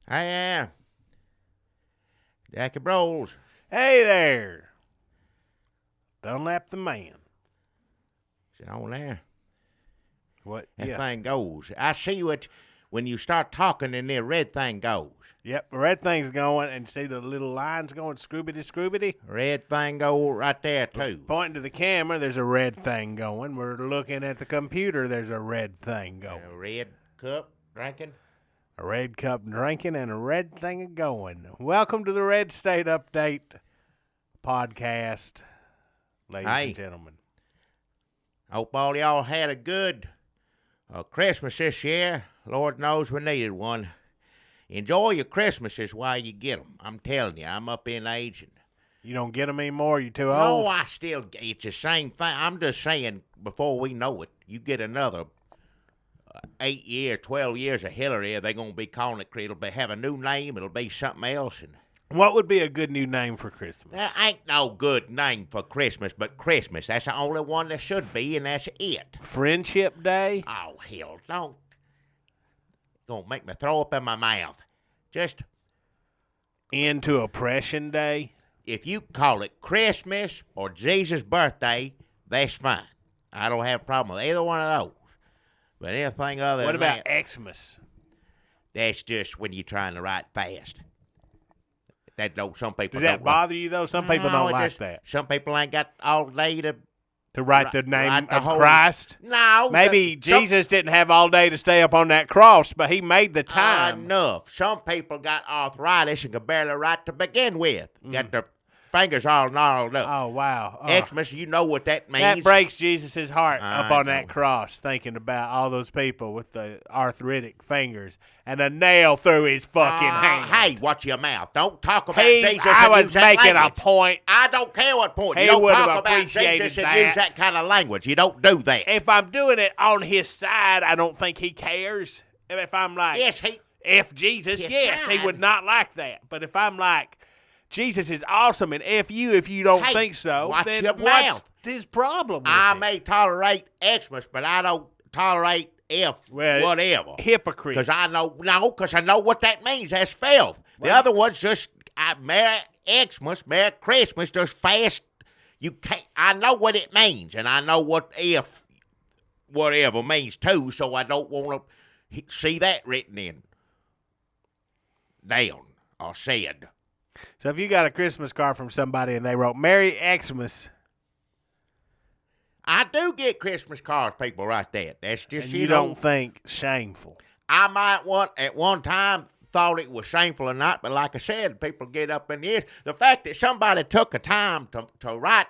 I am. Jackie Bros. Hey there. Dunlap the man. Is it on there? What? That thing goes. I see what when you start talking and the red thing goes. Yep, the red thing's going, and see the little lines going scroobity-scroobity? Red thing go right there, too. Pointing to the camera, there's a red thing going. We're looking at the computer, there's a red thing going. A red cup drinking. A red cup drinking and a red thing a going. Welcome to the Red State Update podcast, ladies and gentlemen. Hope all y'all had a good Christmas this year. Lord knows we needed one. Enjoy your Christmases while you get them. I'm telling you, I'm up in age. And you don't get them anymore? You too old? no, it's the same thing. I'm just saying, before we know it, you get another 8 years, 12 years of Hillary, they're going to be calling it, it'll have a new name, it'll be something else. And what would be a good new name for Christmas? there ain't no good name for Christmas but Christmas. That's the only one that should be, and that's it. Friendship Day? Oh, hell, don't. Gonna make me throw up in my mouth. Just Into Oppression Day? if you call it Christmas or Jesus' birthday, that's fine. I don't have a problem with either one of those. But anything other What than about that, Xmas? that's just when you're trying to write fast. That don't. Some people Does that don't bother you, though? Some people No, don't it like just- that. Some people ain't got all day to To write the name write the of whole- Christ? No. Maybe Jesus didn't have all day to stay up on that cross, but he made the time. Enough. Some people got arthritis and could barely write to begin with. Got their fingers all gnarled up. Oh, wow. Xmas, you know what that means. That breaks Jesus' heart up I on that know. cross, thinking about all those people with the arthritic fingers and a nail through his fucking hand. Hey, watch your mouth. Don't talk about I Jesus and was use that making language. a point. I don't care what point. He You don't would talk have about appreciated Jesus and that. use that kind of language. You don't do that. If I'm doing it on his side, I don't think he cares. If I'm like, Yes, he... F Jesus, His yes, he side. would not like that. But if I'm like, Jesus is awesome, and F you if you don't Hey, think so, watch then your what's mouth. his problem with I it? may tolerate Xmas, but I don't tolerate whatever. Hypocrite. Because I know what that means. That's filth. The other one's just Merry Xmas, Merry Christmas, just fast. You can't. I know what it means, and I know what whatever means too. So I don't want to see that written in down or said. So if you got a Christmas card from somebody and they wrote Merry Xmas, I do get Christmas cards, people, right there. That's just and you you know, don't think shameful. I might at one time thought it was shameful or not, but like I said, people get up in the years. The fact that somebody took a time to write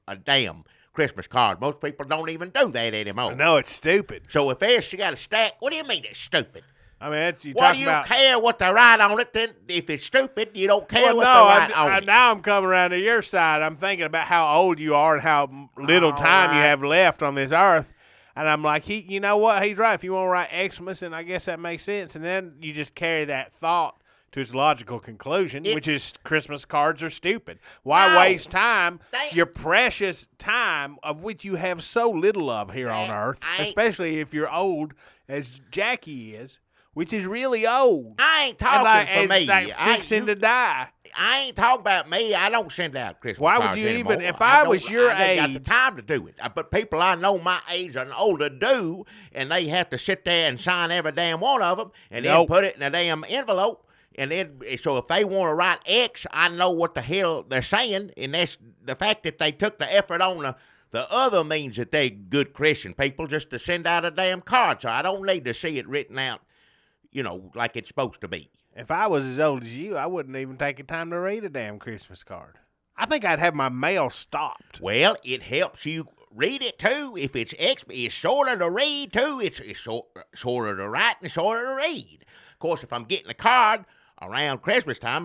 a damn Christmas card, most people don't even do that anymore. No, it's stupid. So if she got a stack, what do you mean it's stupid? I mean, that's, you What talk do you about. care what they write on it? Then if it's stupid, you don't care Well, what no, they write on it. now I'm coming around to your side. I'm thinking about how old you are and how little All time you right. have left on this earth. And I'm like, you know what? He's right. If you want to write Xmas, and I guess that makes sense. And then you just carry that thought to its logical conclusion, which is Christmas cards are stupid. Why No. waste time, They- your precious time, of which you have so little of here on earth, especially if you're old, as Jackie is, which is really old. I ain't talking and for me. fixing to die. I ain't talking about me. I don't send out Christmas Why would cards you anymore. even- if I was don't- your I ain't got age- the time to do it. But people I know my age and older do, and they have to sit there and sign every damn one of them, and then Nope. put it in a damn envelope. And then, so if they want to write X, I know what the hell they're saying, and that's the fact that they took the effort on the other means that they good Christian people just to send out a damn card. So I don't need to see it written out, like it's supposed to be. If I was as old as you, I wouldn't even take the time to read a damn Christmas card. I think I'd have my mail stopped. Well, it helps you read it too. If it's it's shorter to read too. It's shorter to write and shorter to read. Of course, if I'm getting a card around Christmas time,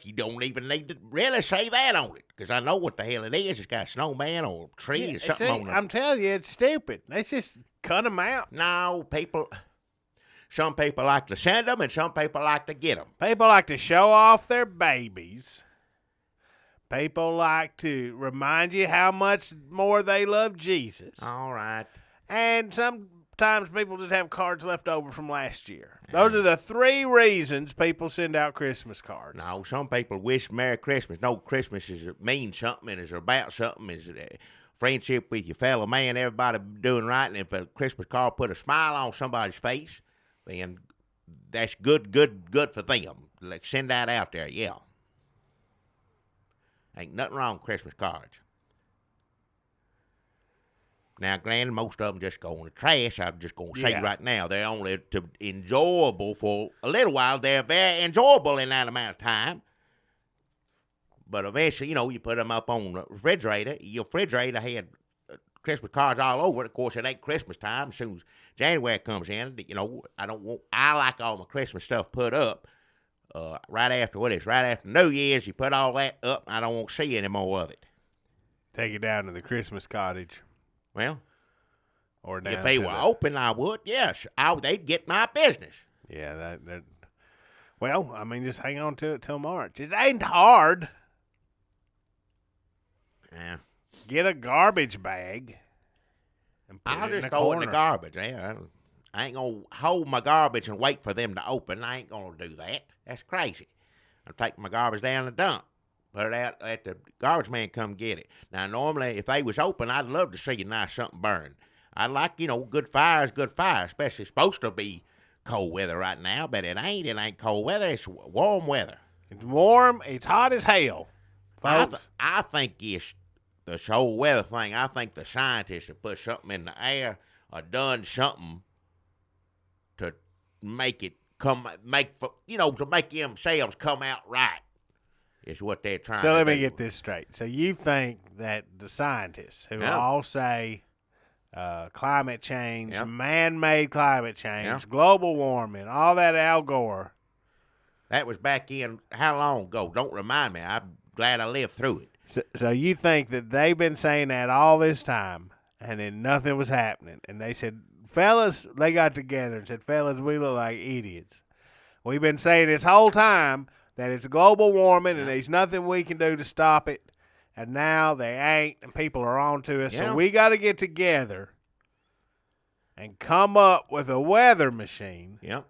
you don't even need to really say that on it, because I know what the hell it is. It's got a snowman or a tree or something on it. I'm telling you, it's stupid. Let's just cut them out. No, some people like to send them, and some people like to get them. People like to show off their babies. People like to remind you how much more they love Jesus. All right. And some times people just have cards left over from last year. Those are the 3 reasons people send out Christmas cards. No, some people wish Merry Christmas. No, Christmas means something and is about something. Is friendship with your fellow man, everybody doing right. And if a Christmas card put a smile on somebody's face, then that's good for them. Like, send that out there, yeah. Ain't nothing wrong with Christmas cards. Now, granted, most of them just go in the trash. I'm just going to say right now, they're only enjoyable for a little while. They're very enjoyable in that amount of time. But eventually, you put them up on the refrigerator. Your refrigerator had Christmas cards all over it. Of course, it ain't Christmas time. As soon as January comes in, I like all my Christmas stuff put up right after New Year's. You put all that up. I don't want to see any more of it. Take it down to the Christmas cottage. Well, or if they were open, I would. Yes, they'd get my business. Yeah, that. Well, I mean, just hang on to it till March. It ain't hard. Yeah. Get a garbage bag. And put I'll it in just the throw it corner. in the garbage. Yeah, I ain't gonna hold my garbage and wait for them to open. I ain't gonna do that. That's crazy. I'm taking my garbage down the dump. Put it out, let the garbage man come get it. Now, normally, if they was open, I'd love to see a nice something burn. I like, good fire, especially it's supposed to be cold weather right now, but it ain't. It ain't cold weather. It's warm weather. It's warm. It's hot as hell, folks. I think it's the whole weather thing. I think the scientists have put something in the air or done something to make it to make themselves come out right. Is what they're trying to do. So let me get this straight. So you think that the scientists who all say climate change, man-made climate change, global warming, all that Al Gore. That was back in how long ago? Don't remind me. I'm glad I lived through it. So you think that they've been saying that all this time and then nothing was happening. And they said, fellas, they got together and said, fellas, we look like idiots. We've been saying this whole time that it's global warming and there's nothing we can do to stop it. And now they ain't, and people are on to us. So we got to get together and come up with a weather machine. Yep.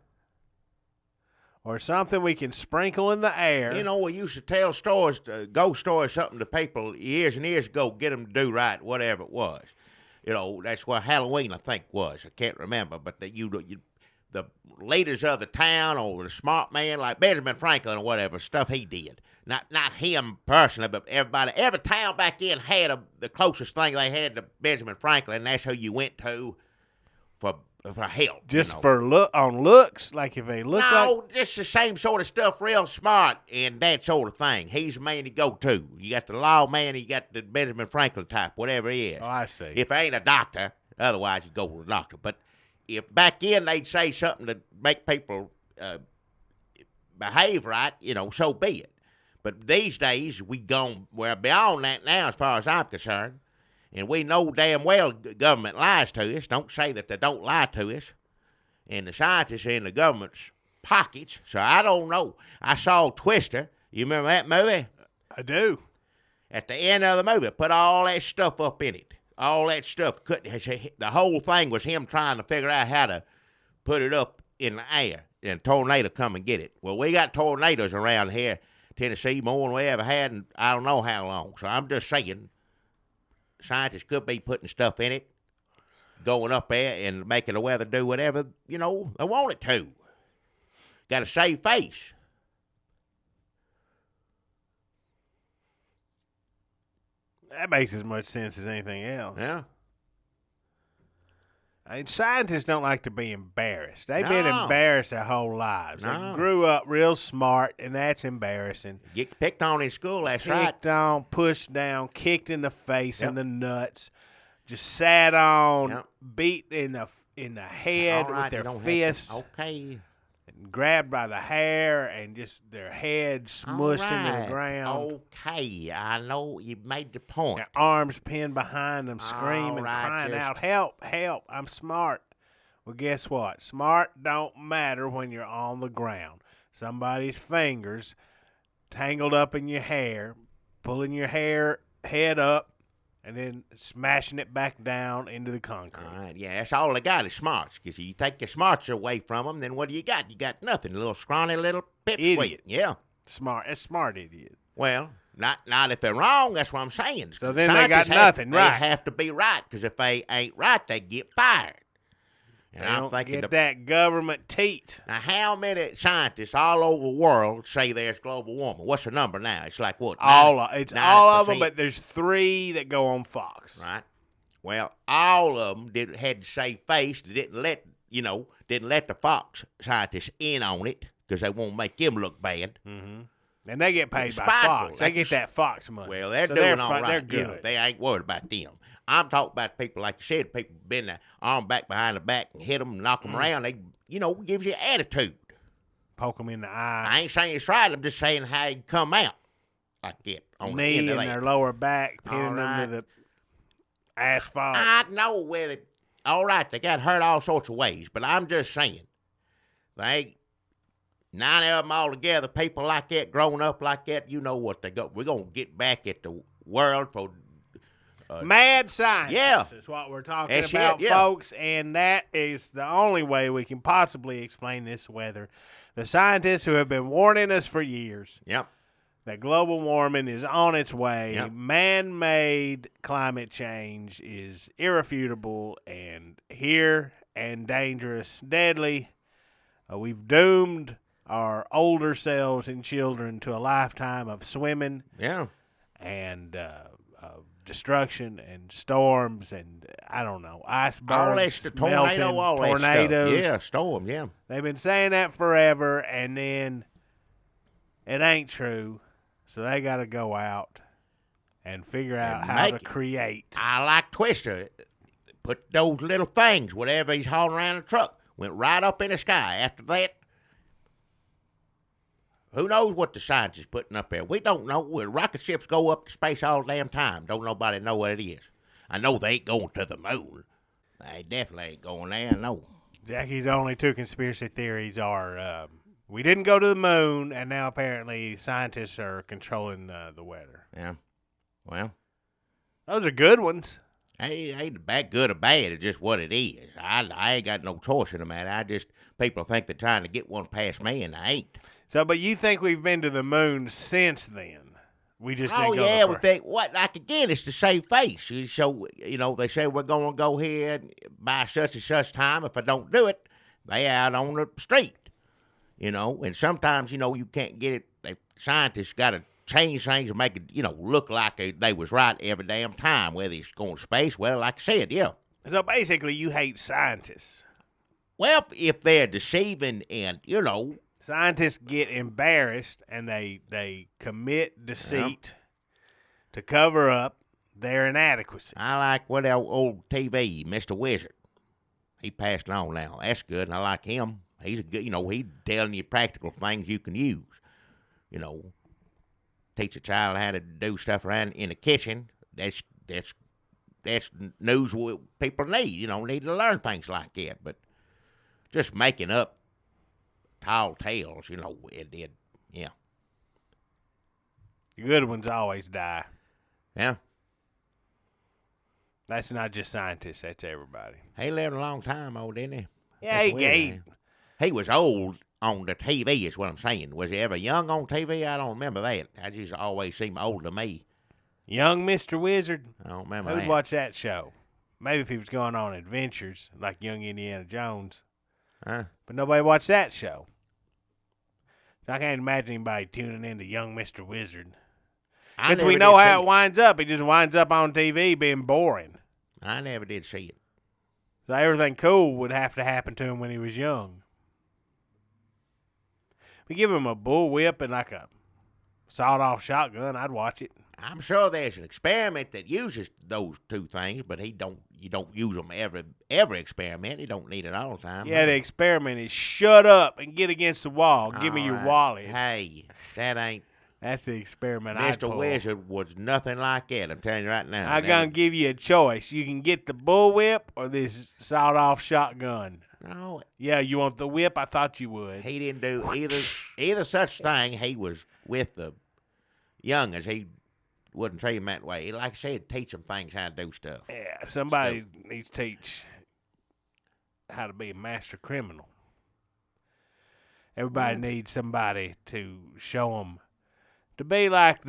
Or something we can sprinkle in the air. We used to tell stories, ghost stories, something to people years and years ago, get them to do right, whatever it was. That's what Halloween, I think, was. I can't remember, but the leaders of the town or the smart man like Benjamin Franklin or whatever, stuff he did. Not him personally, but everybody. Every town back then had the closest thing they had to Benjamin Franklin, and that's who you went to for help. Just for looks, like if they look like. No, just the same sort of stuff, real smart and that sort of thing. He's the man to go to. You got the lawman, you got the Benjamin Franklin type, whatever he is. Oh, I see. If I ain't a doctor, otherwise you go with a doctor. But if back then they'd say something to make people behave right, so be it. But these days, we're beyond that now as far as I'm concerned. And we know damn well the government lies to us. Don't say that they don't lie to us. And the scientists are in the government's pockets, so I don't know. I saw Twister. You remember that movie? I do. At the end of the movie, put all that stuff up in it. All that stuff. The whole thing was him trying to figure out how to put it up in the air and a tornado come and get it. Well, we got tornadoes around here, Tennessee, more than we ever had in I don't know how long. So I'm just saying, scientists could be putting stuff in it, going up there and making the weather do whatever, they want it to. Got to save face. That makes as much sense as anything else. Yeah. Scientists don't like to be embarrassed. They've been embarrassed their whole lives. No. They grew up real smart, and that's embarrassing. Get picked on in school, that's right. Picked on, pushed down, kicked in the face and the nuts, just sat on, beat in the head with their fists. Okay. And grabbed by the hair and just their head smushed into the ground. Okay, I know you made the point. Their arms pinned behind them, screaming, crying out, help, help, I'm smart. Well, guess what? Smart don't matter when you're on the ground. Somebody's fingers tangled up in your hair, pulling your head up and then smashing it back down into the concrete. All right, yeah, that's all they got is smarts. Because you take your smarts away from them, then what do you got? You got nothing. A little scrawny little pipsqueak. Idiot. Yeah. A smart idiot. Well, not if they're wrong. That's what I'm saying. So then they got Scientists nothing, right? They have to be right, because if they ain't right, they get fired. And They I'm don't thinking, get that government teat. now how many scientists all over the world say there's global warming? What's the number now? It's like what? All of them, 90%? but there's 3 that go on Fox. Right. Well, all of them had to save face. They didn't let the Fox scientists in on it because they won't make them look bad. Mm-hmm. And they get paid by Spiteful. Fox. They get that Fox money. Well, they're So doing all right. They're good. Yeah, they ain't worried about them. I'm talking about people, like you said, people bend their arm back behind the back and hit them and knock them around. They, gives you attitude. Poke them in the eye. I ain't saying it's right. I'm just saying how you come out like that. On the Knee end of in that. their lower back, pinning them to the asphalt. I know where they, all right, they got hurt all sorts of ways, but I'm just saying, they 90 of them all together, people like that, grown up like that, you know what they go. We're going to get back at the world for Mad science yeah. is what we're talking That's about, it, yeah. folks, and that is the only way we can possibly explain this weather. The scientists who have been warning us for years Yep. that global warming is on its way, Yep. man-made climate change is irrefutable and here and dangerous, deadly. We've doomed our older selves and children to a lifetime of swimming Yeah. and destruction and storms and I don't know, icebergs, All that's the melting, tornado, all tornadoes. that stuff. Yeah, storm, yeah. They've been saying that forever, and then it ain't true. So they got to go out and figure out And how make to it. create. I like Twister. Put those little things, whatever he's hauling around the truck, went right up in the sky. After that, who knows what the science is putting up there? We don't know. Well, rocket ships go up to space all the damn time. Don't nobody know what it is. I know they ain't going to the moon. They definitely ain't going there, no. Jackie's only 2 conspiracy theories are we didn't go to the moon, and now apparently scientists are controlling the weather. Yeah. Well, Those are good ones. ain't bad, good or bad. It's just what it is. I ain't got no choice in the matter. People think they're trying to get one past me, and they ain't. So, but you think we've been to the moon since then? We just didn't go yeah, the we think what? Like again, it's to save face. So they say we're going to go here by such and such time. If I don't do it, they out on the street. And sometimes you can't get it. Scientists got to change things and make it look like they was right every damn time. Whether it's going to space, well, like I said, yeah. So basically, you hate scientists. Well, if they're deceiving and Scientists get embarrassed and they commit deceit to cover up their inadequacies. I like what our old TV, Mr. Wizard. He passed on now. That's good, and I like him. He's a good, he's telling you practical things you can use. Teach a child how to do stuff around in the kitchen. That's news people need. Need to learn things like that. But just making up tall tales, it did. Yeah. The good ones always die. Yeah. That's not just scientists. That's everybody. He lived a long time, didn't he? Yeah, He was old on the TV, is what I'm saying. Was he ever young on TV? I don't remember that. I just always seemed old to me. Young Mr. Wizard. I don't remember Who's that. watched that show? Maybe if he was going on adventures like Young Indiana Jones. Huh? But nobody watched that show. I can't imagine anybody tuning into Young Mr. Wizard. Because we know how it winds up. It just winds up on TV being boring. I never did see it. So everything cool would have to happen to him when he was young. We give him a bull whip and like a sawed-off shotgun, I'd watch it. I'm sure there's an experiment that uses those two things, but you don't use them every experiment. You don't need it all the time. Yeah, the experiment is shut up and get against the wall. Give me your wallet. Hey, that ain't. That's the experiment I'd pull. Mr. Wizard was nothing like that. I'm telling you right now. I'm going to give you a choice. You can get the bull whip or this sawed-off shotgun. No. Yeah, you want the whip? I thought you would. He didn't do either such thing. He was with the youngers. He wouldn't treat him that way. Like I said, teach them things how to do stuff. Yeah, somebody needs to teach how to be a master criminal. Everybody needs somebody to show them to be like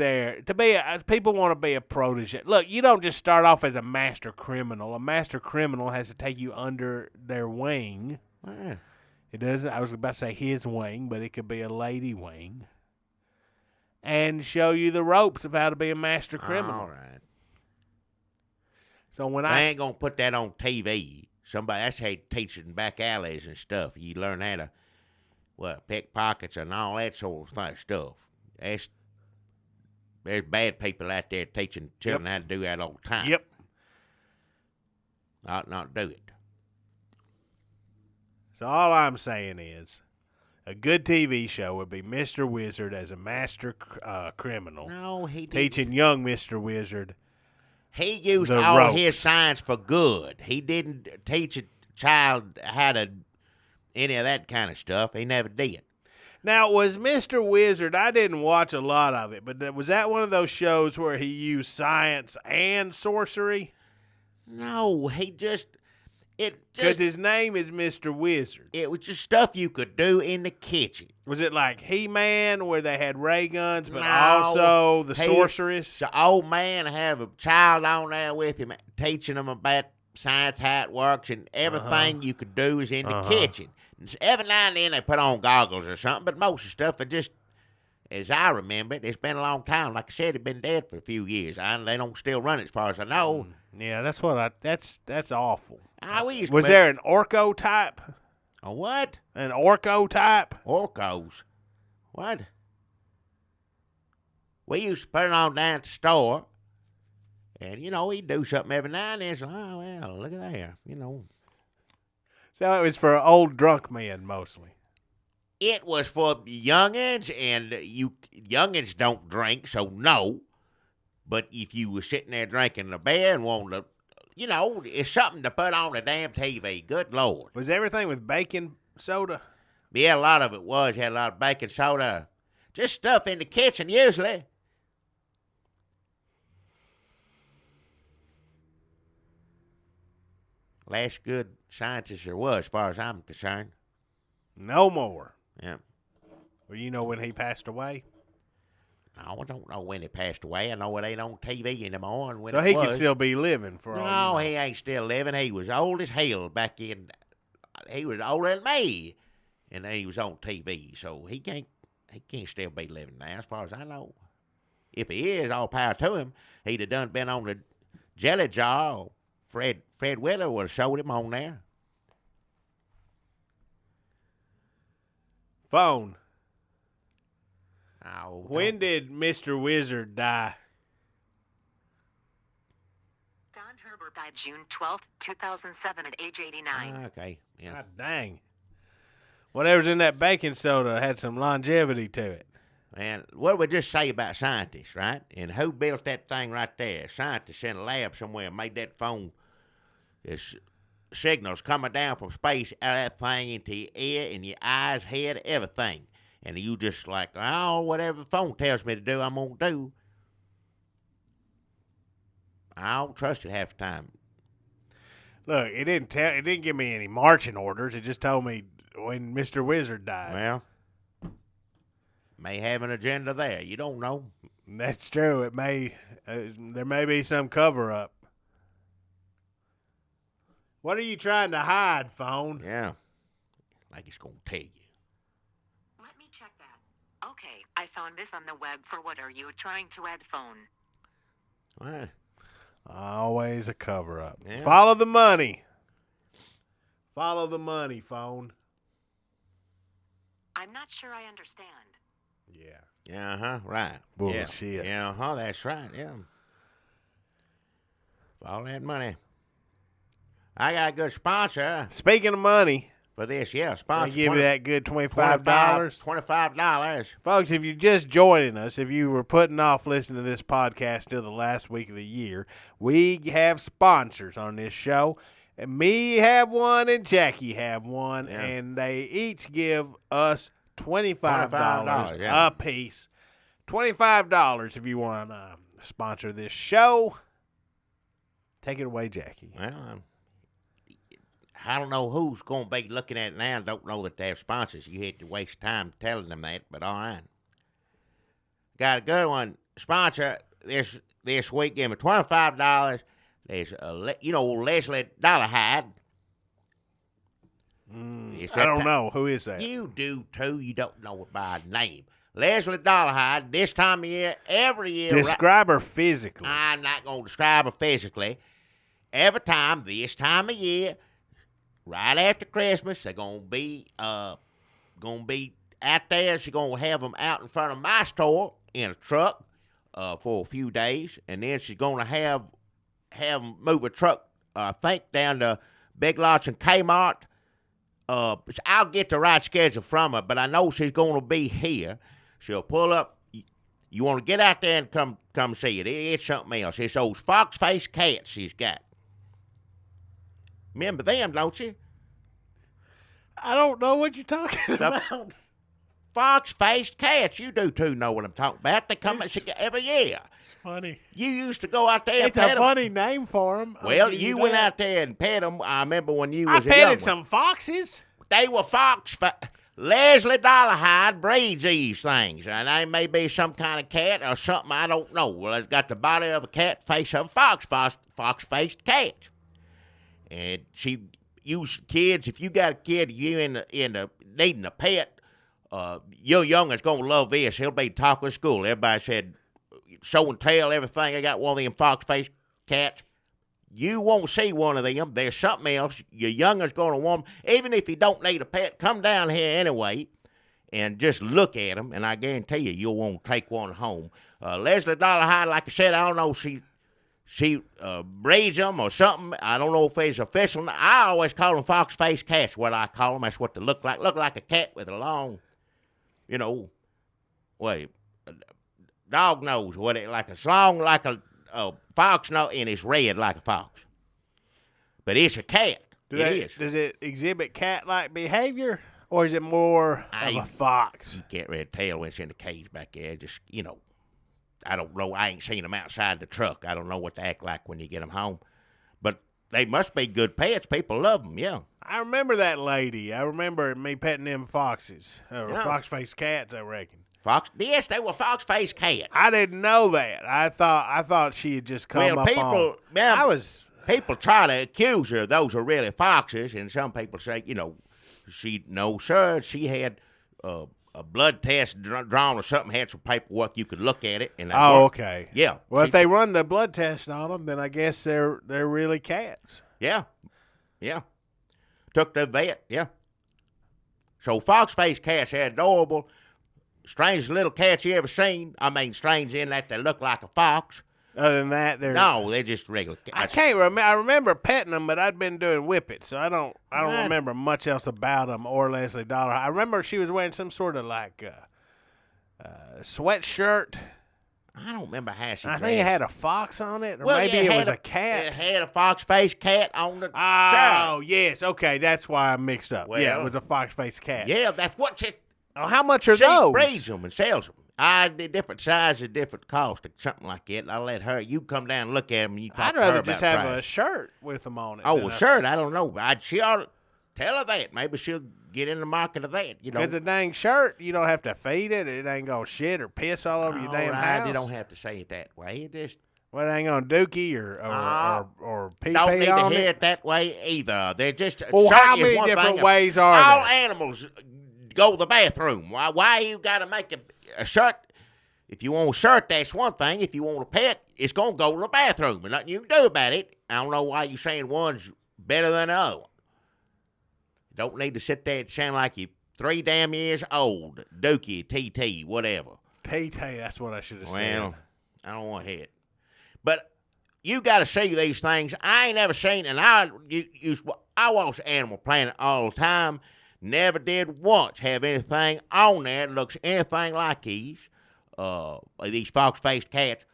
people want to be a protege. Look, you don't just start off as a master criminal. A master criminal has to take you under their wing. Yeah. It doesn't. I was about to say his wing, but it could be a lady wing, and show you the ropes of how to be a master criminal. All right. So when I ain't gonna put that on TV. That's how you teach it in back alleys and stuff. You learn how to pickpockets and all that sort of stuff. There's bad people out there teaching children how to do that all the time. Yep. Not do it. So all I'm saying is, a good TV show would be Mr. Wizard as a master criminal. No, he didn't. Teaching young Mr. Wizard. He used the all ropes. his science for good. He didn't teach a child how to any of that kind of stuff. He never did. Now, was Mr. Wizard, I didn't watch a lot of it, but was that one of those shows where he used science and sorcery? No, Because his name is Mr. Wizard. It was just stuff you could do in the kitchen. Was it like He-Man where they had ray guns, but No, also the sorceress? The old man have a child on there with him, teaching them about science, how it works, and everything you could do is in the kitchen. Every now and then they put on goggles or something, but most of the stuff, as I remember it, it's been a long time. Like I said, it's been dead for a few years. They don't still run it as far as I know. Yeah, that's awful. Was there an Orco type? A what? An Orco type? Orcos. What? We used to put it on down at the store, and, he'd do something every now and then. So, oh, well, look at there, So it was for old drunk men mostly. It was for youngins, and youngins don't drink, so no. But if you were sitting there drinking a beer and wanted to, it's something to put on the damn TV. Good Lord. Was everything with baking soda? Yeah, a lot of it was. You had a lot of baking soda. Just stuff in the kitchen, usually. Last good scientist there was, as far as I'm concerned. No more. Yeah. Well, you know when he passed away? No, I don't know when he passed away. I know it ain't on TV anymore. And when So he could still be living for all No, you know. he ain't still living. He was old as hell back in. He was older than me, and he was on TV. So he can't still be living now, as far as I know. If he is, all power to him. He'd have been on the jelly jar. Fred Wheeler would have showed him on there. Phone. Oh, When did Mr. Wizard die? Don Herbert died June 12th, 2007 at age 89. Okay, yeah. God dang. Whatever's in that baking soda had some longevity to it. And what did we just say about scientists, right? And who built that thing right there? Scientists in a lab somewhere made that phone. There's signals coming down from space out of that thing into your ear and your eyes, head, everything. And you just like, oh, whatever the phone tells me to do, I'm going to do. I don't trust it half the time. Look, it didn't give me any marching orders. It just told me when Mr. Wizard died. Well, may have an agenda there. You don't know. That's true. It may there may be some cover up. What are you trying to hide, phone? Yeah. Like it's going to tell you. Let me check that. Okay, I found this on the web for what are you trying to add phone? What? Always a cover up. Yeah. Follow the money. Follow the money, phone. I'm not sure I understand. Yeah. Yeah, right. Bullshit. Yeah, that's right, yeah. For all that money. I got a good sponsor Speaking of money, for this, yeah. I Sponsor. give you that good $25. $25. Folks, if you're just joining us, if you were putting off listening to this podcast till the last week of the year, we have sponsors on this show. And me have one and Jackie have one, Yeah. and they each give us $25 yeah. a piece. $25 if you want sponsor of this show. Take it away, Jackie. Well, I don't know who's going to be looking at it now and don't know that they have sponsors. You had to waste time telling them that, but all right. Got a good one. Sponsor this week. Give me $25. There's, Leslie Dollahide. I don't know. Who is that? You do, too. You don't know it by name. Leslie Dollahide, this time of year, every year. Describe her physically. I'm not going to describe her physically. Every time, this time of year, right after Christmas, they're going to be out there. She's going to have them out in front of my store in a truck for a few days, and then she's going to have them move a truck, I think, down to Big Lots and Kmart. I'll get the right schedule from her, but I know she's going to be here. She'll pull up. You want to get out there and come see it. It's something else. It's those fox-faced cats she's got. Remember them, don't you? I don't know what you're talking about. Fox-faced cats. You do, too, know what I'm talking about. They come every year. It's funny. You used to go out there and It's pet a them. funny name for them. Well, you went out there and pet them. I remember when you was a young petted one. some foxes. They were Leslie Dollahide breeds these things, and they may be some kind of cat or something, I don't know. Well, it's got the body of a cat, face of a fox-faced cat. And you kids, if you got a kid, you in the needing a pet, your youngest gonna love this. He'll be talking at school. Everybody said, show and tell everything. I got one of them fox-faced cats. You won't see one of them. There's something else. Your youngest going to want them. Even if you don't need a pet, come down here anyway and just look at them, and I guarantee you'll want to take one home. Leslie Dollahide, like I said, I don't know if she breeds them or something. I don't know if it's official. I always call them fox-faced cats, what I call them. That's what they look like. Look like a cat with a long, dog nose, like a long, like a fox nose, and it's red like a fox. But it's a cat. Does it exhibit cat-like behavior, or is it more of a fox? You can't really tell when it's in the cage back there. Just, I don't know. I ain't seen them outside the truck. I don't know what they act like when you get them home. But they must be good pets. People love them, yeah. I remember that lady. I remember me petting them foxes. Fox-faced cats, I reckon. Yes, they were fox-faced cats. I didn't know that. I thought she had just come up on. People try to accuse her those are really foxes, and some people say, she had a blood test drawn or something, had some paperwork, you could look at it. And okay. Yeah. Well, if they run the blood test on them, then I guess they're really cats. Yeah. Yeah. Took the vet, yeah. So fox-faced cats are adorable. Strangest little cats you ever seen. I mean, strange in that they look like a fox. Other than that, they're just regular cats. I can't remember. I remember petting them, but I'd been doing whippets, so I don't remember much else about them or Leslie Dollar. I remember she was wearing some sort of like sweatshirt. I don't remember how she. I think it had a fox on it, or maybe it was a cat. It had a fox-faced cat on the shirt. Oh, yes. Okay, that's why I mixed up. Well, yeah, it was a fox-faced cat. Yeah, that's what she. Oh, how much are she those? breeds them and sells them. Different sizes, different cost, something like that. I'll let her. You come down and look at them. And you talk I'd to her rather about just have price. a shirt with them on it. Oh, a shirt? I don't know. She ought to tell her that. Maybe she'll get in the market of that. With the dang shirt, you don't have to feed it. It ain't gonna shit or piss all over your damn house. You don't have to say it that way. It just. Well, it ain't gonna dookie or pee don't pee need on to hear it. it that way either. They're just. Well, how many different ways are there? All animals go to the bathroom. Why you got to make a shirt? If you want a shirt, that's one thing. If you want a pet, it's going to go to the bathroom. And nothing you can do about it. I don't know why you're saying one's better than the other one. You don't need to sit there and sound like you're 3 damn years old. Dookie, TT, whatever. TT, that's what I should have said. Well, I don't want to hear it. But you got to see these things. I ain't never seen, and I watch Animal Planet all the time. Never did once have anything on there that looks anything like these fox-faced cats.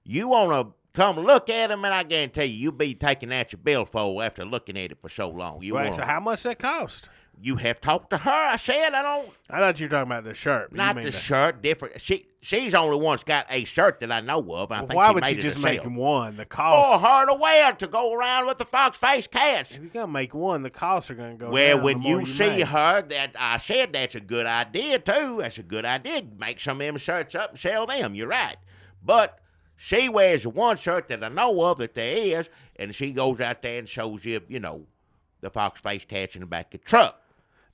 You want to come look at them, and I guarantee you'll be taking out your billfold after looking at it for so long. So how much that cost? You have talked to her. I said I don't. I thought you were talking about the shirt. but you Not mean the shirt. Different. She's the only one's got a shirt that I know of. I think why she would made you it just herself. make one? The For cost. her to wear to go around with the fox-faced cats. If you're gonna make one, the costs are gonna go Well, down. when the more you see make. her, that I said that's a good idea too. That's a good idea. Make some of them shirts up and sell them. You're right. But she wears the one shirt that I know of that there is, and she goes out there and shows you, the fox-faced cats in the back of the truck.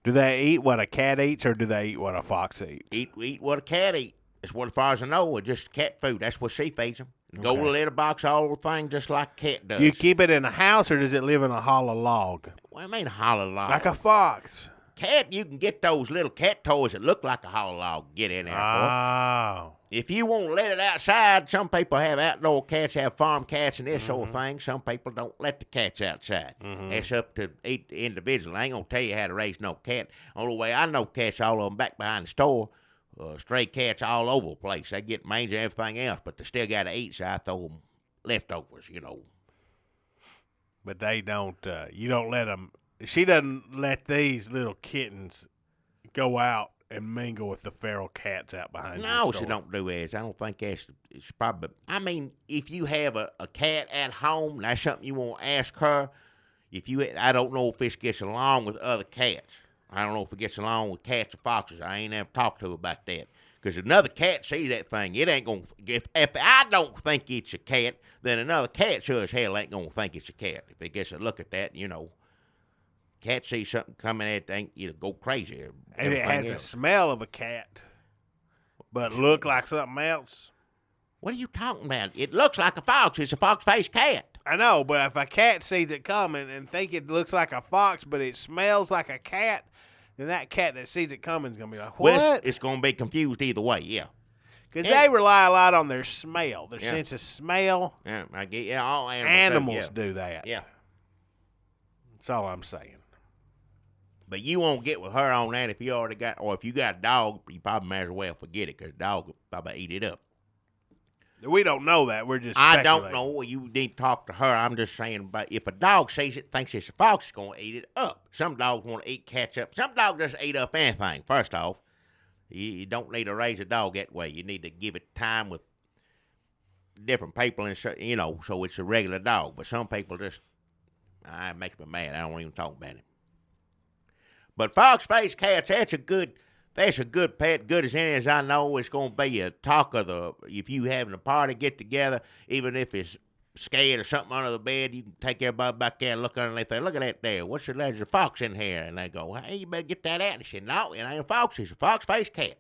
Do they eat what a cat eats, or do they eat what a fox eats? Eat what a cat eats. That's what, as far as I know, it's just cat food. That's what she feeds them. Go to the litter box, all the thing, just like a cat does. Do you keep it in a house, or does it live in a hollow log? What do you mean hollow log? Like a fox. Cat, you can get those little cat toys that look like a hollow log. Get in there for. Oh. If you want to let it outside, some people have outdoor cats, have farm cats and this sort of thing. Some people don't let the cats outside. It's up to each individual. I ain't going to tell you how to raise no cat. Only way I know cats, all of them back behind the store, stray cats all over the place. They get mange and everything else, but they still got to eat, so I throw them leftovers, But they don't, you don't let them, she doesn't let these little kittens go out and mingle with the feral cats out behind No, your she store. don't do that. I don't think it's probably. I mean, if you have a cat at home, that's something you want to ask her. I don't know if this gets along with other cats. I don't know if it gets along with cats or foxes. I ain't ever talked to her about that. Because another cat sees that thing, it ain't gonna. If I don't think it's a cat, then another cat sure as hell ain't gonna think it's a cat. If it gets a look at that, cat sees something coming at it, ain't go crazy. And it has a smell of a cat, but look like something else. What are you talking about? It looks like a fox. It's a fox-faced cat. I know, but if a cat sees it coming and think it looks like a fox, but it smells like a cat, then that cat that sees it coming is going to be like, what? Well, it's going to be confused either way, yeah. Because they rely a lot on their smell, their sense of smell. Yeah, I get, all Animals do, do that. yeah. That's all I'm saying. But you won't get with her on that if you already got, or if you got a dog, you probably might as well forget it because the dog will probably eat it up. We don't know that. We're just I speculating. don't know. Well, you need to talk to her. I'm just saying, but if a dog sees it, thinks it's a fox, it's going to eat it up. Some dogs want to eat cats up. Some dogs just eat up anything, first off. You don't need to raise a dog that way. You need to give it time with different people, and so it's a regular dog. But some people just, it makes me mad. I don't even talk about it. But fox-faced cats, that's a good pet, good as any as I know. It's going to be a talk of if you having a party, get together, even if it's scared or something under the bed, you can take everybody back there and look underneath there. Look at that there. There's a fox in here. And they go, hey, you better get that out. And she said, no, it ain't a fox. It's a fox-faced cat.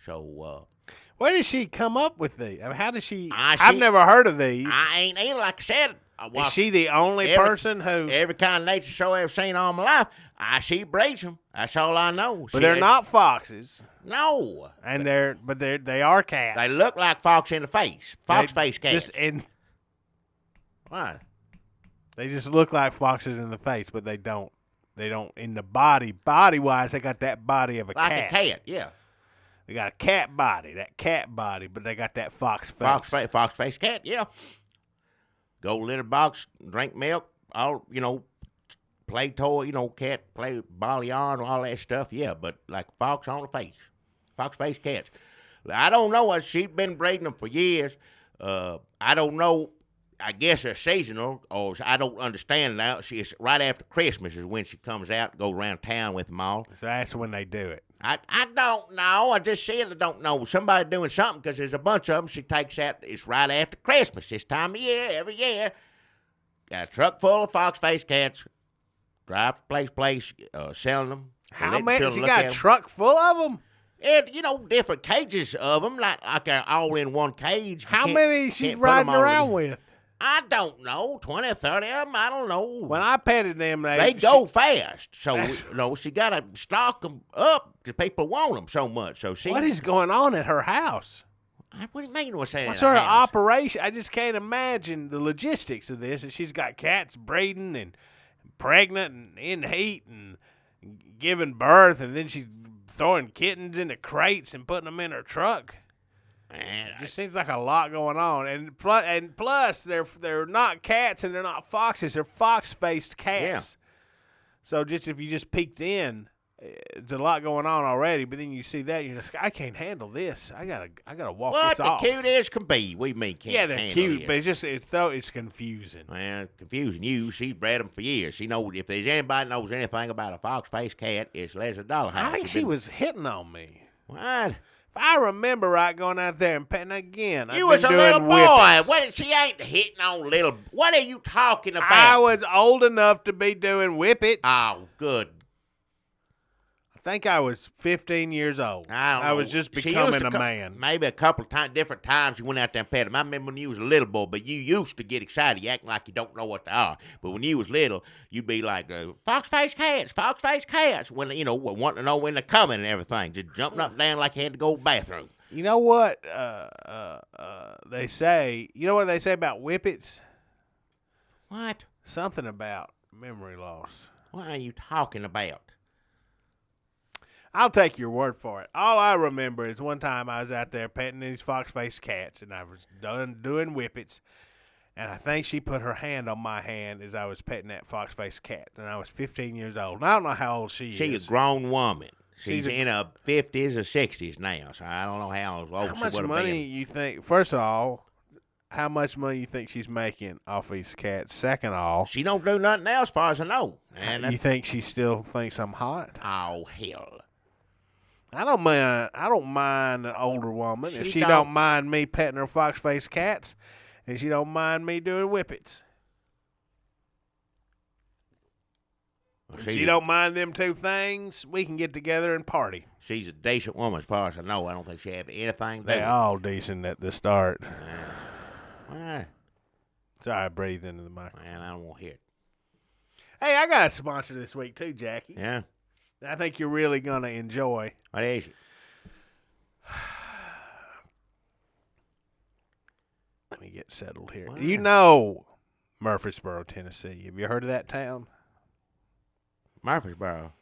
So, where did she come up with these? I mean, how does she? I've never heard of these. I ain't either. Like I said, Is she the only person who? Every kind of nature show I've seen all my life, she breeds them. That's all I know. But they're not foxes. No. And they are cats. They look like fox in the face. Fox-faced cats. What? They just look like foxes in the face, but they don't. They don't in the body-wise. They got that body of a cat. Like a cat, yeah. They got a cat body, but they got that fox face. Fox-faced cat, yeah. Go litter box, drink milk, all, play toy, cat, play ball of yarn, all that stuff, yeah. But like fox on the face. Fox-faced cats. I don't know. She's been breeding them for years. I don't know. I guess they're seasonal, or I don't understand now. It's right after Christmas is when she comes out to go around town with them all. So that's when they do it. I don't know. I just said I don't know. Somebody doing something because there's a bunch of them she takes out. It's right after Christmas this time of year, every year. Got a truck full of fox-faced cats. Drive from place, selling them. How many? She got a truck full of them? And, different cages of them, like all in one cage. How many is she riding around with? I don't know, 20 or 30 of them, I don't know. When I petted them, they go fast. So, she got to stock them up because people want them so much. So what is going on at her house? What do you mean what's What's her operation? I just can't imagine the logistics of this. And she's got cats breeding and pregnant and in heat and giving birth, and then she's throwing kittens into crates and putting them in her truck. Man, it just seems like a lot going on, and plus they're not cats and they're not foxes; they're fox-faced cats. Yeah. So just if you just peeked in, it's a lot going on already. But then you see that, you're just, I can't handle this. I gotta walk What this the off. cute as can be. We mean can't Yeah, they're handle cute, this. but it's confusing. Well, confusing you. She's bred them for years. She knows if there's anybody knows anything about a fox-faced cat, it's Leslie Dollhouse. I think she was hitting on me. What? If I remember right, going out there and petting again. You I've was a been little doing boy. whippets. What? She ain't hitting on little. What are you talking about? I was old enough to be doing whippets. Oh, good. I think I was 15 years old. I don't know. was just She becoming used to a man. Maybe a couple of different times you went out there and pet them. I remember when you was a little boy, but you used to get excited. You acting like you don't know what they are. But when you was little, you'd be like, fox-faced cats. When, wanting to know when they're coming and everything. Just jumping up and down like you had to go to the bathroom. You know what they say? You know what they say about whippets? What? Something about memory loss. What are you talking about? I'll take your word for it. All I remember is one time I was out there petting these fox-faced cats, and I was doing whippets, and I think she put her hand on my hand as I was petting that fox-faced cat, and I was 15 years old. And I don't know how old she is. She's a grown woman. She's She's in her 50s or 60s now, so I don't know how old How she much would have money been. you think? First of all, how much money you think she's making off these cats? Second of all, She don't do nothing else, as far as I know. And you think she still thinks I'm hot? oh, hell. I don't mind an older woman if She she don't- don't mind me petting her fox-faced cats, and she don't mind me doing whippets. If she don't mind them two things, we can get together and party. She's a decent woman, as far as I know. I don't think she have anything to do They with all decent at the start. it. Well, Sorry, I breathed into the mic. man, I don't want to hear it. Hey, I got a sponsor this week too, Jackie. Yeah? I think you're really gonna enjoy. What is it? Let me get settled here. Wow. You know Murfreesboro, Tennessee. Have you heard of that town? Murfreesboro.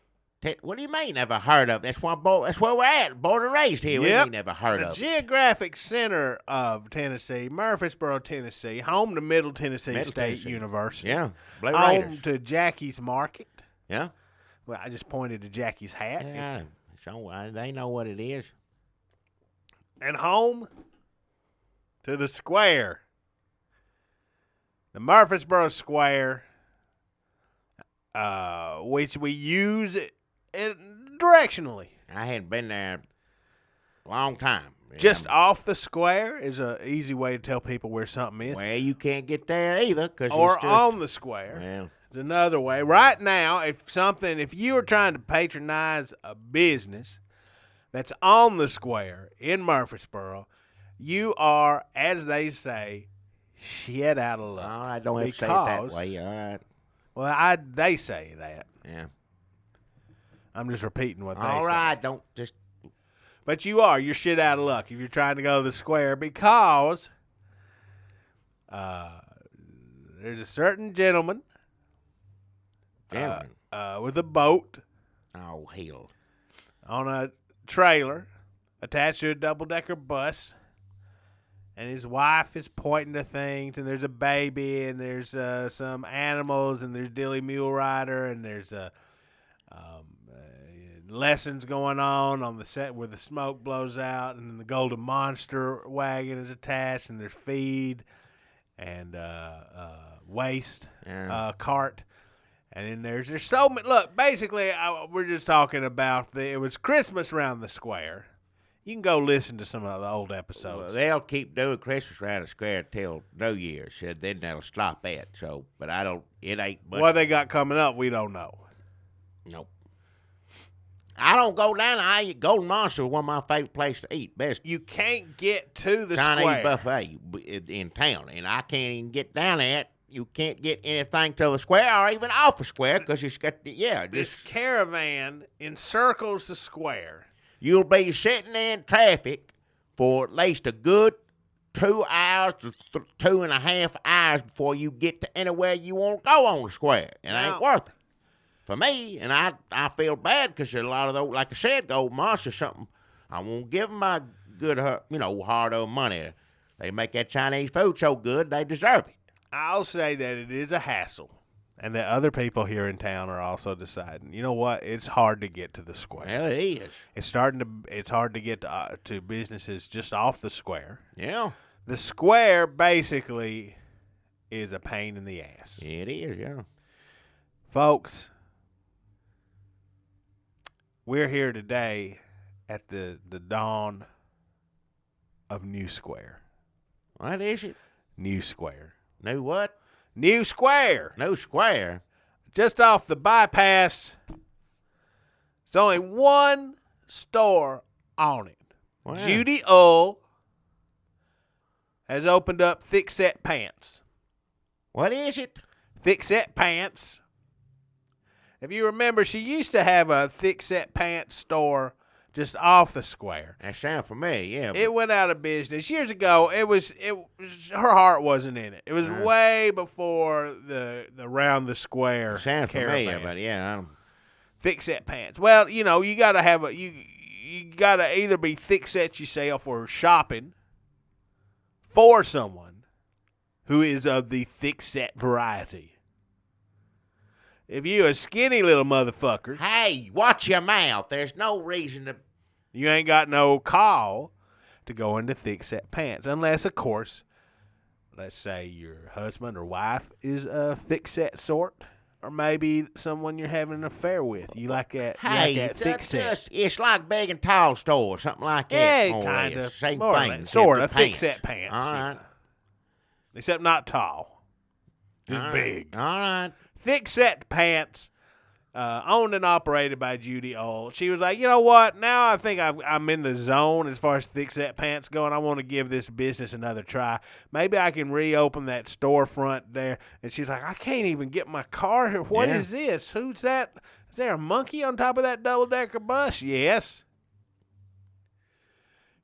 What do you mean never heard of? That's where we're at. Born and raised here. We Yep. ain't never heard The of it. geographic center of Tennessee, Murfreesboro, Tennessee, home to Middle Tennessee Middle State Tennessee. University. Yeah. Blue Home Raiders. to Jackie's Market. Yeah? Well, I just pointed to Jackie's hat. Yeah. They know what it is. And home to the square. The Murfreesboro Square, which we use directionally. I hadn't been there a long time. Just off the square is an easy way to tell people where something is. Well, you can't get there either. Or on the square. Well, It's another way. Right now, if you are trying to patronize a business that's on the square in Murfreesboro, you are, as they say, shit out of luck. all right, don't have to say it that Because- way. All right. Well, they say that. Yeah. I'm just repeating what they All say. right, don't just. But you're shit out of luck if you're trying to go to the square because there's a certain gentleman Gentlemen. with a boat Oh, hell. on a trailer attached to a double-decker bus, and his wife is pointing to things, and there's a baby, and there's some animals, and there's Dilly Mule Rider, and there's lessons going on the set where the smoke blows out, and then the Golden Monster wagon is attached, and there's feed and waste Yeah. cart. And then there's so many. Look, basically, we're just talking about it was Christmas around the square. You can go listen to some of the old Well, episodes. they'll keep doing Christmas around the square till New Year's. And then they'll stop that. So, but I don't. It ain't much. What they got coming up, we don't know. Nope. I don't go down there. I eat Golden Monster is one of my favorite places to eat. Best You can't get to the Chinese square. buffet in town, and I can't even get down there. You can't get anything to the square or even off the square because it's got This caravan encircles the square. You'll be sitting in traffic for at least a good 2 hours to 2.5 hours before you get to anywhere you want to go on the square. It Now- ain't worth it for me, and I feel bad because a lot of those, like I said, Gold Monster something. I won't give them my good, hard-earned money. They make that Chinese food so good, they deserve it. I'll say that it is a hassle And the other people here in town are also deciding, you know what? It's hard to get to the square. Well, it is. It's hard to get to businesses just off the square. Yeah. The square basically is a pain in the ass. It is, yeah. Folks, we're here today at the dawn of New Square. What is it? New Square. New what? New Square. New Square. Just off the bypass. There's only one store on it. Wow. Judy Ull has opened up Thickset Pants. What is it? Thickset Pants. If you remember, she used to have a Thickset Pants store just off the square. That sounds familiar, yeah. It went out of business years ago. It was her heart wasn't in it. It was way before the round the square. Sounds familiar, caravan. but yeah. Thickset pants. Well, you know, you gotta have you gotta either be thickset yourself or shopping for someone who is of the thickset variety. If you a skinny little motherfucker, Hey, watch your mouth. There's no reason to. you ain't got no call to go into thickset pants, unless, of course, let's say your husband or wife is a thickset sort, or maybe someone you're having an affair with. You like that? Hey, you like that thickset? it's like big and tall store, something like that. Yeah, more or kind less. of. Same More or thing. less. except Sort with of thickset pants. All right. Except not tall. Just All right. big. All right. Thickset pants, owned and operated by Judy Ull. She was like, you know what? Now I think I'm in the zone as far as thickset pants go, and I want to give this business another try. Maybe I can reopen that storefront there. And she's like, I can't even get my car here. What is this? Who's that? Is there a monkey on top of that double-decker bus? Yes.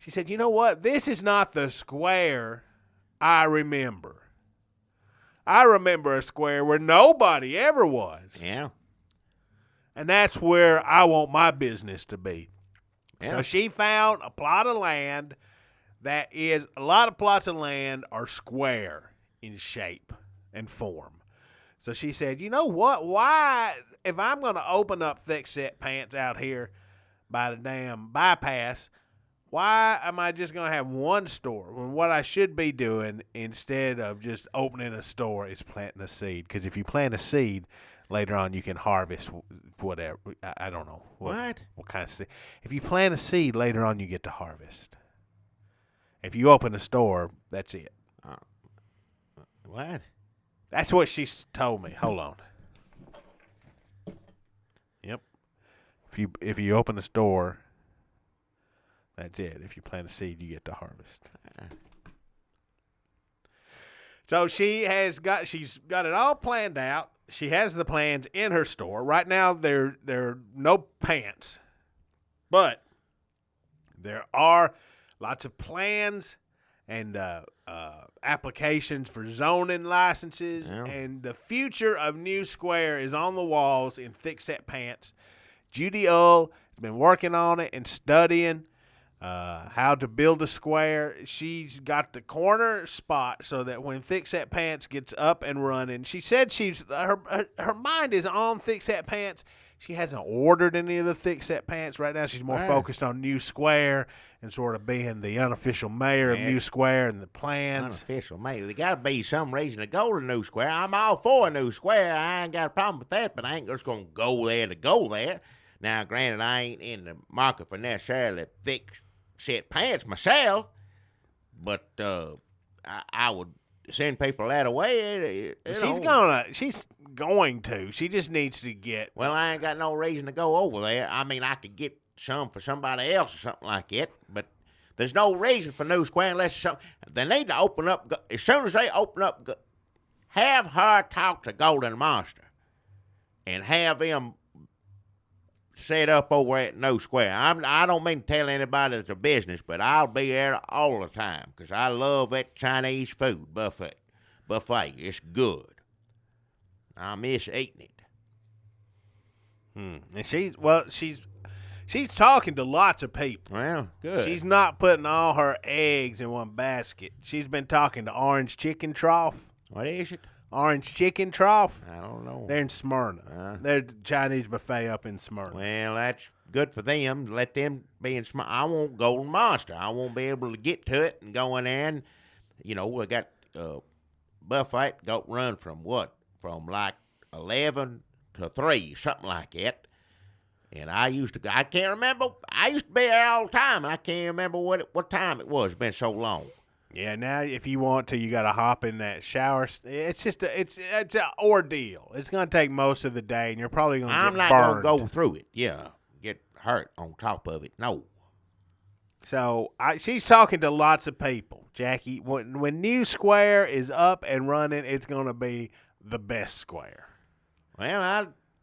She said, you know what? This is not the square I remember. I remember a square where nobody ever was. Yeah. And that's where I want my business to be. Yeah. So she found a plot of land that is, a lot of plots of land are square in shape and form. So she said, you know what? Why, if I'm going to open up thickset pants out here by the damn bypass, why am I just going to have one store when what I should be doing instead of just opening a store is planting a seed? Because if you plant a seed, later on you can harvest whatever. I don't know. What kind of seed? If you plant a seed, later on you get to harvest. If you open a store, that's it. What? That's what she told me. Hold on. Yep. If you open a store, that's it. If you plant a seed, you get to harvest. So she's got it all planned out. She has the plans in her store. Right now there are no pants. But there are lots of plans and applications for zoning licenses, and the future of New Square is on the walls in thickset pants. Judy Ull has been working on it and studying how to build a square. She's got the corner spot so that when Thickset Pants gets up and running, she said her mind is on Thickset Pants. She hasn't ordered any of the Thickset Pants right now. She's more focused on New Square and sort of being the unofficial mayor of New Square and the plans. Unofficial mayor. There got to be some reason to go to New Square. I'm all for a New Square. I ain't got a problem with that, but I ain't just going to go there to go there. Now, granted, I ain't in the market for necessarily thick-set pants myself, but I would send people that away. She's going to. She just needs to get. Well, I ain't got no reason to go over there. I mean, I could get some for somebody else or something like that, but there's no reason for New Square unless they need to open up. As soon as they open up, have her talk to Golden Monster and have them set up over at New Square. I don't mean to tell anybody it's a business, but I'll be there all the time because I love that Chinese food buffet. It's good. I miss eating it. And she's talking to lots of people. Well, good. She's not putting all her eggs in one basket. She's been talking to Orange Chicken Trough. What is it? Orange Chicken Trough? I don't know. They're in Smyrna. They're the Chinese buffet up in Smyrna. Well, that's good for them. Let them be in Smyrna. I want Golden Monster. I won't be able to get to it and go in there and, we got buffet go run from what? From like 11 to 3, something like that. And I can't remember. I used to be there all the time, and I can't remember what time it was. It's been so long. Yeah, now if you want to, you got to hop in that shower. It's just it's an ordeal. It's going to take most of the day, and you're probably going to get burned. I'm not going to go through it. Yeah, get hurt on top of it. No. So she's talking to lots of people, Jackie. When New Square is up and running, it's going to be the best square. Well,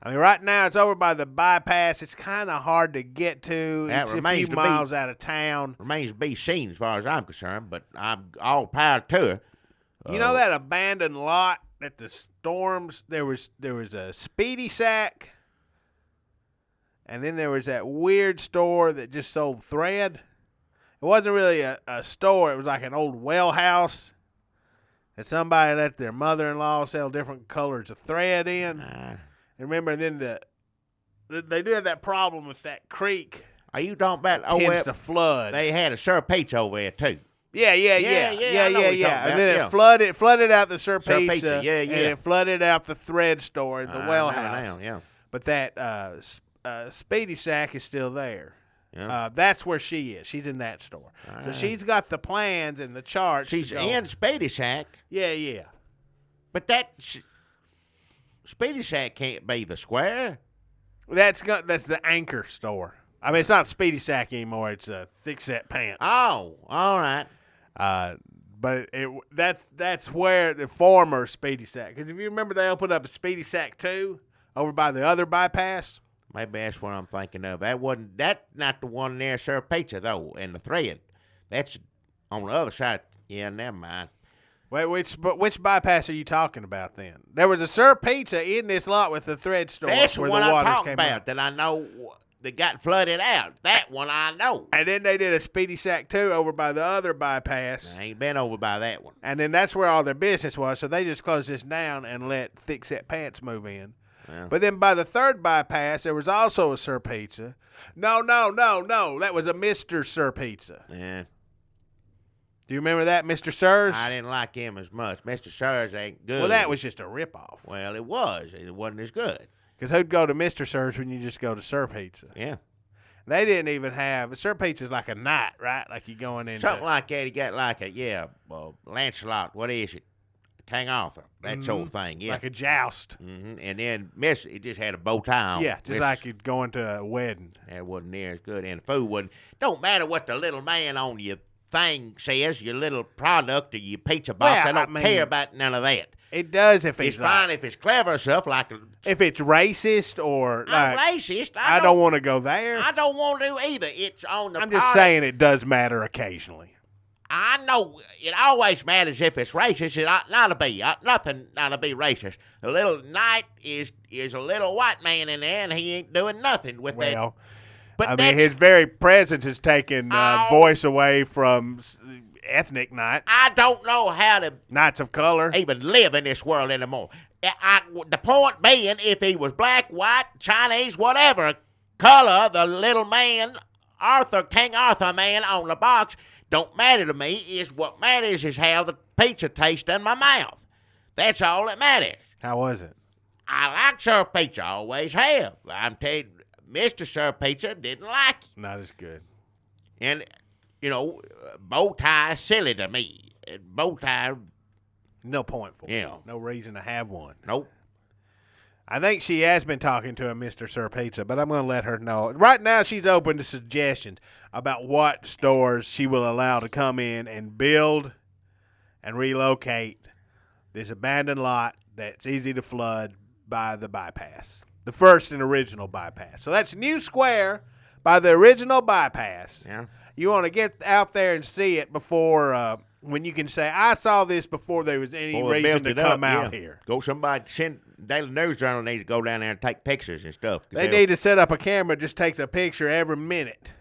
I mean, right now it's over by the bypass. It's kind of hard to get to. It's a few miles out of town. Remains to be seen as far as I'm concerned, but I'm all power to her. You know that abandoned lot at the Storms? There was a Speedy Sack, and then there was that weird store that just sold thread. It wasn't really a store. It was like an old well house that somebody let their mother-in-law sell different colors of thread in. And remember, then they do have that problem with that creek. Are you talking about? Tends to flood. They had a Sir Peach over there too. Yeah. And then it flooded out the Sir Pizza. And it flooded out the thread store and the well house. Yeah. But that Speedy Sack is still there. Yeah. That's where she is. She's in that store. So she's got the plans and the charts. She's in Speedy Shack. Yeah. But that Speedy Shack can't be the square. That's the anchor store. I mean, it's not Speedy Sack anymore. It's Thick Set Pants. Oh, all right. But that's where the former Speedy Sack. Because if you remember, they opened up a Speedy Sack 2 over by the other bypass. Maybe that's what I'm thinking of. That's not the one near Sir Pizza though, and the thread. That's on the other side. Yeah, never mind. Wait, which bypass are you talking about then? There was a Sir Pizza in this lot with the thread store. That's the where one the I'm talking came about out. that I know that got flooded out. That one I know. And then they did a Speedy Sack 2 over by the other bypass. I ain't been over by that one. And then that's where all their business was, so they just closed this down and let Thick Set Pants move in. Yeah. But then by the third bypass, there was also a Sir Pizza. No. That was a Mr. Sir Pizza. Yeah. Do you remember that, Mr. Sir's? I didn't like him as much. Mr. Sir's ain't good. Well, that was just a ripoff. Well, it was. It wasn't as good. Because who'd go to Mr. Sir's when you just go to Sir Pizza? Yeah. They didn't even have – Sir Pizza's like a night, right? Like you going in. Something like that. He got like Lancelot. What is it? King Arthur. That sort of thing. Yeah. Like a joust. Mm-hmm. And then it just had a bow tie on. Yeah, just like you'd going to a wedding. That wasn't near as good. And the food wasn't. Don't matter what the little man on your thing says, your little product or your pizza box. I don't care about none of that. It does if it's fine if it's clever stuff like if it's racist or I'm racist. I don't want to go there. I don't want to either. It's on the. I'm just saying it does matter occasionally. I know it always matters if it's racist. It ought not to be. Nothing not to be racist. The little knight is a little white man in there, and he ain't doing nothing with that. Well, but I mean, his very presence is taking voice away from ethnic knights. I don't know how to knights of color even live in this world anymore. The point being, if he was black, white, Chinese, whatever color, the little man, King Arthur man on the box, don't matter to me. Is what matters is how the pizza tastes in my mouth. That's all that matters. How was it? I like Sir Pizza, always have. I'm telling you, Mr. Sir Pizza didn't like it. Not as good. And, bow tie is silly to me. Bow tie. No point for it. No reason to have one. Nope. I think she has been talking to a Mr. Sir Pizza, but I'm going to let her know. Right now, she's open to suggestions about what stores she will allow to come in and build and relocate this abandoned lot that's easy to flood by the bypass, the first and original bypass. So that's New Square by the original bypass. Yeah. You want to get out there and see it before when you can say, I saw this before there was any reason to come out here. Daily News Journal needs to go down there and take pictures and stuff. They need to set up a camera that just takes a picture every minute.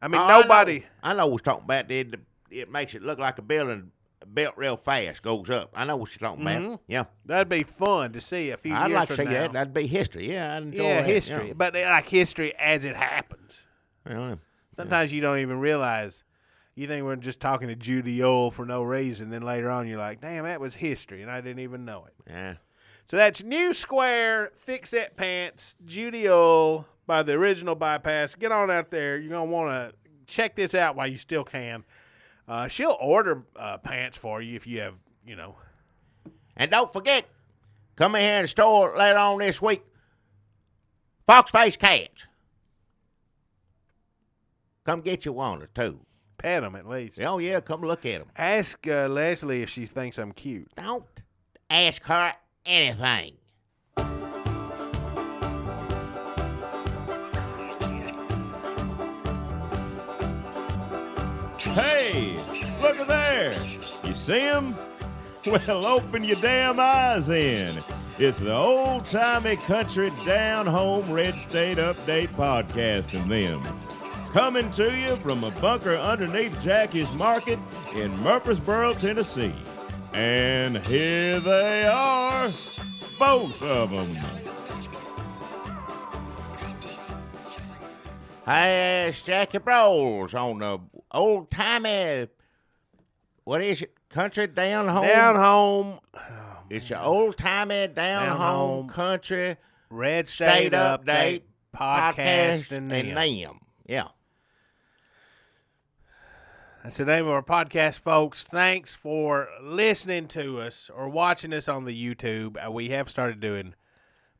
I mean, nobody. I know what's talking about. It makes it look like a building built real fast goes up. I know what you're talking about. Yeah. That'd be fun to see a few I'd years like to from see now. that. That'd be history. Yeah, I'd enjoy Yeah, that. history. Yeah. But like history as it happens. Yeah. Sometimes you don't even realize. You think we're just talking to Judy Ole for no reason. Then later on, you're like, damn, that was history, and I didn't even know it. Yeah. So that's New Square, Thick Set Pants, Judy Ole by the Original Bypass. Get on out there. You're going to want to check this out while you still can. She'll order pants for you if you have, And don't forget, come in here in the store later on this week. Fox face cats. Come get you one or two. Pet them at least. Oh, yeah, come look at them. Ask Leslie if she thinks I'm cute. Don't ask her anything. Hey, look at there. You see him? Well, open your damn eyes in. It's the old-timey country down-home red state update podcast and them. Coming to you from a bunker underneath Jackie's Market in Murfreesboro, Tennessee. And here they are, both of them. Hey, it's Jackie Brawls on the old-timey, what is it, country down-home? Down home. It's your old-timey down-home country Red State Update podcast and them. Yeah. That's the name of our podcast, folks. Thanks for listening to us or watching us on the YouTube. We have started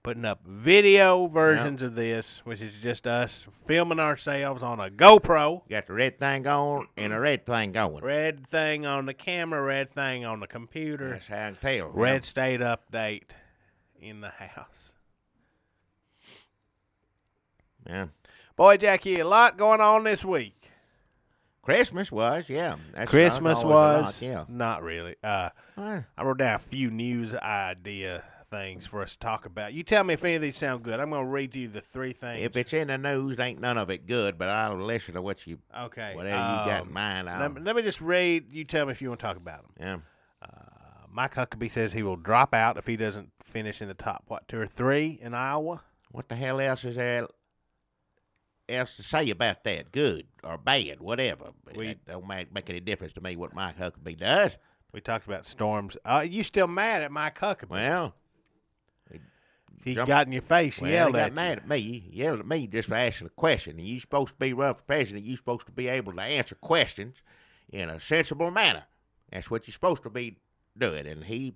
putting up video versions of this, which is just us filming ourselves on a GoPro. Got the red thing on and a red thing going. Red thing on the camera, red thing on the computer. That's how I can tell. Red State Update in the house. Yeah. Boy, Jackie, a lot going on this week. Christmas was, yeah. Christmas always a was lot, yeah. not really. I wrote down a few news idea things for us to talk about. You tell me if any of these sound good. I'm going to read you the three things. If it's in the news, ain't none of it good, but I'll listen to whatever you got in mind. Let me just read. You tell me if you want to talk about them. Yeah. Mike Huckabee says he will drop out if he doesn't finish in the top, 2 or 3 in Iowa. What the hell else is there else to say about that? Good or bad, whatever. It don't make any difference to me what Mike Huckabee does. We talked about storms. You still mad at Mike Huckabee? Well, he got in your face, yelled he at got mad at me. He yelled at me just for asking a question. And you supposed to be running for president. You supposed to be able to answer questions in a sensible manner. That's what you're supposed to be doing. And he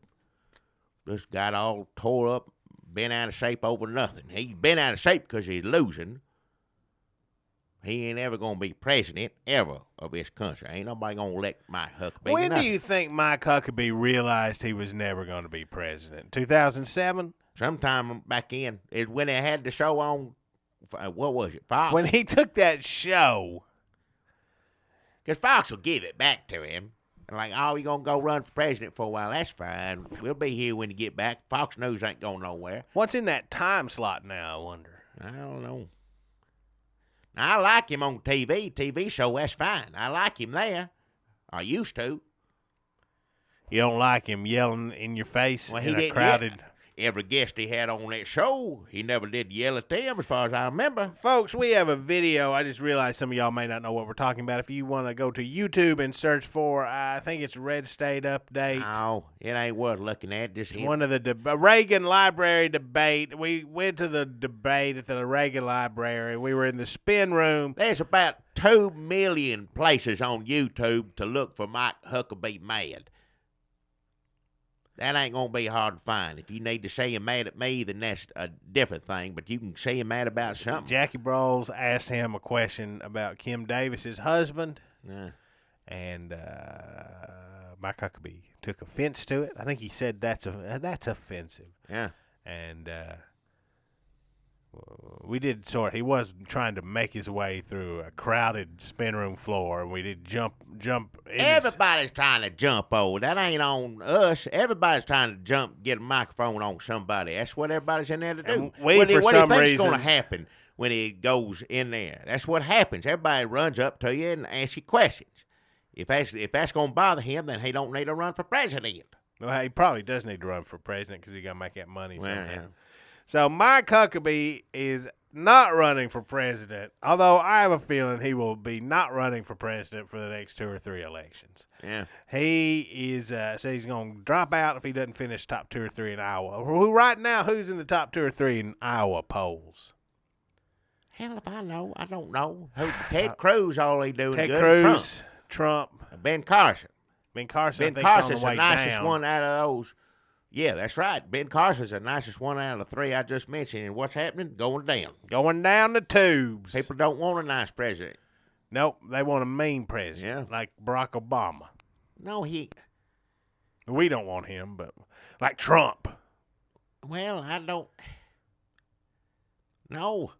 just got all tore up, been out of shape over nothing. He's been out of shape because he's losing. He ain't ever going to be president, ever, of this country. Ain't nobody going to elect Mike Huckabee. When do you think Mike Huckabee realized he was never going to be president? 2007? Sometime back in, is when they had the show on, what was it, Fox? When he took that show. Because Fox will give it back to him. And like, oh, you going to go run for president for a while? That's fine. We'll be here when you get back. Fox News ain't going nowhere. What's in that time slot now, I wonder? I don't know. Now, I like him on TV show, that's fine. I like him there. I used to. You don't like him yelling in your face Well, in a crowded... Every guest he had on that show, he never did yell at them as far as I remember. Folks, we have a video. I just realized some of y'all may not know what we're talking about. If you want to go to YouTube and search for, I think it's Red State Update. No, it ain't worth looking at. Just one of the Reagan Library debate. We went to the debate at the Reagan Library. We were in the spin room. There's about 2 million places on YouTube to look for Mike Huckabee mad. That ain't going to be hard to find. If you need to say you're mad at me, then that's a different thing, but you can say you're mad about something. Jackie Brawls asked him a question about Kim Davis's husband, and Mike Huckabee took offense to it. I think he said that's offensive. Yeah. And we did he was trying to make his way through a crowded spin room floor, and we did jump. Everybody's trying to jump over. That ain't on us. Everybody's trying to get a microphone on somebody. That's what everybody's in there to do. What do you think's going to happen when he goes in there? That's what happens. Everybody runs up to you and asks you questions. If that's going to bother him, then he don't need to run for president. Well, he probably does need to run for president because he got to make that money. Well, somehow. yeah. So Mike Huckabee is not running for president, although I have a feeling he will be not running for president for the next 2 or 3 elections. Yeah. He is says he's going to drop out if he doesn't finish top 2 or 3 in Iowa. Right now, who's in the top 2 or 3 in Iowa polls? Hell if I know. I don't know. Ted Cruz, all he doing Ted good. Cruz, Trump, Ben Carson. Ben Carson. Ben I think, on Carson's the way the nicest down. one out of those. Yeah, that's right. Ben Carson's the nicest one out of the 3 I just mentioned. And what's happening? Going down. Going down the tubes. People don't want a nice president. Nope, they want a mean president, like Barack Obama. No, We don't want him, but like Trump. Well, I don't. No.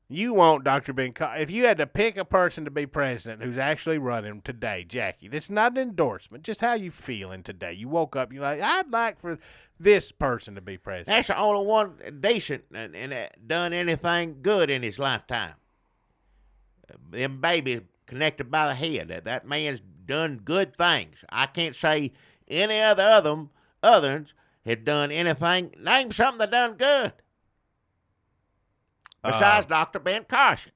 You want Dr. Ben Carson. If you had to pick a person to be president who's actually running today, Jackie, this is not an endorsement, just how you feeling today. You woke up, you're like, I'd like for this person to be president. That's the only one decent and done anything good in his lifetime. Them babies connected by the head. That man's done good things. I can't say any others had done anything. Name something that done good. Besides Dr. Ben Carson.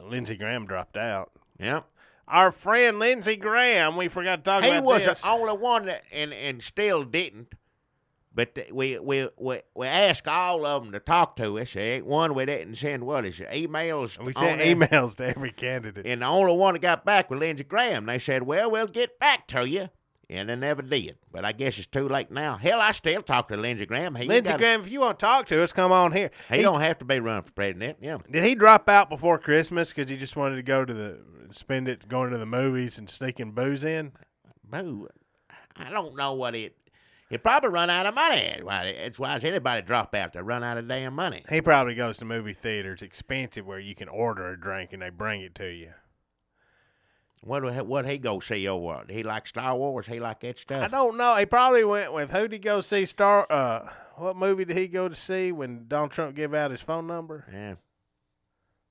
Lindsey Graham dropped out. Yep. Our friend Lindsey Graham, we forgot to talk He about was this. the only one that, and still didn't. But we asked all of them to talk to us. There ain't one we didn't send, emails. We sent emails to every candidate. And the only one that got back was Lindsey Graham. They said, well, we'll get back to you. And they never did. But I guess it's too late now. Hell, I still talk to Lindsey Graham. Lindsey Graham, if you want to talk to us, come on here. He don't have to be running for president. Yeah. Did he drop out before Christmas because he just wanted to go to spend it going to the movies and sneaking booze in? Boo. I don't know what it. He'd probably run out of money. That's why does anybody drop out to run out of damn money? He probably goes to movie theaters, expensive, where you can order a drink and they bring it to you. What he go see over? He like Star Wars? He like that stuff? I don't know. He probably went with who did he go see? What movie did he go to see when Donald Trump gave out his phone number? Yeah.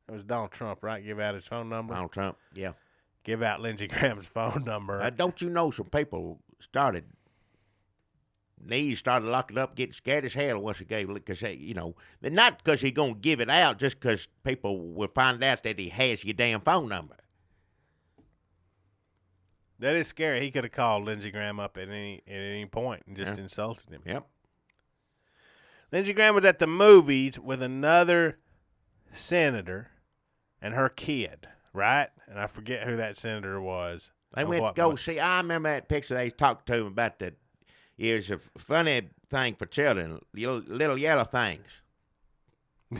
It was Donald Trump, right? Give out his phone number. Donald Trump. Yeah. Give out Lindsey Graham's phone number. Don't you know some people knees started locking up, getting scared as hell once he gave it, because not because he's gonna give it out, just because people will find out that he has your damn phone number. That is scary. He could have called Lindsey Graham up at any point and just insulted him. Yep. Lindsey Graham was at the movies with another senator and her kid, right? And I forget who that senator was. They went to go see. I remember that picture. They talked to him about that. It was a funny thing for children, little yellow things.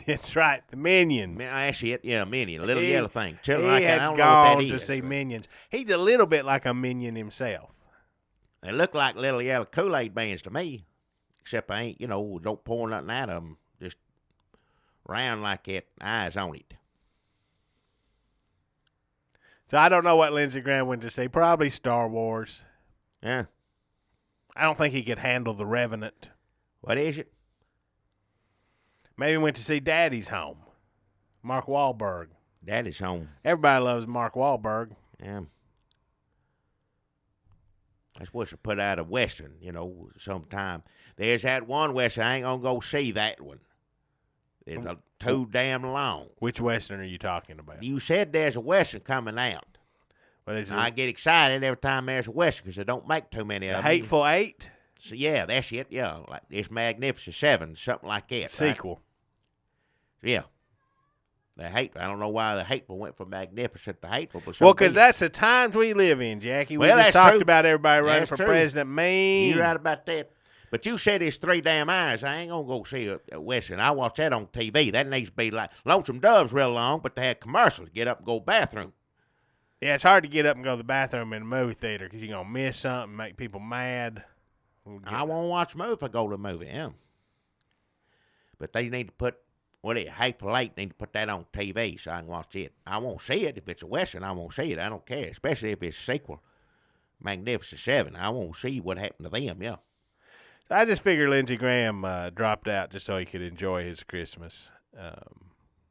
That's right, the Minions. That's it. Yeah, Minion, little yellow thing. Children like He that. I had don't know what gone that to is. see Minions. He's a little bit like a Minion himself. They look like little yellow Kool-Aid bands to me, except I ain't, don't pour nothing out of them. Just round like that, eyes on it. So I don't know what Lindsey Graham went to see. Probably Star Wars. Yeah. I don't think he could handle The Revenant. What is it? Maybe went to see Daddy's Home. Mark Wahlberg. Daddy's Home. Everybody loves Mark Wahlberg. Yeah. That's what's put out a Western, sometime. There's that one Western. I ain't going to go see that one. It's too damn long. Which Western are you talking about? You said there's a Western coming out. Well, I get excited every time there's a Western because they don't make too many of them. Hateful Eight? So, yeah, that's it. Yeah, like this Magnificent Seven, something like that. Sequel. Right? Yeah. I don't know why the Hateful went from Magnificent to Hateful. But Well, because that's the times we live in, Jackie. We just talked about everybody running for president. Mean. You're right about that. But you said it's Three Damn Eyes. I ain't going to go see a Western. I watch that on TV. That needs to be like Lonesome Dove's real long, but they had commercials. Get up and go to the bathroom. Yeah, it's hard to get up and go to the bathroom in a movie theater because you're going to miss something, make people mad. I won't watch a movie if I go to a movie, yeah. But they need to put, Hateful Eight, need to put that on TV so I can watch it. I won't see it. If it's a Western, I won't see it. I don't care, especially if it's a sequel. Magnificent Seven. I won't see what happened to them, yeah. I just figured Lindsey Graham dropped out just so he could enjoy his Christmas.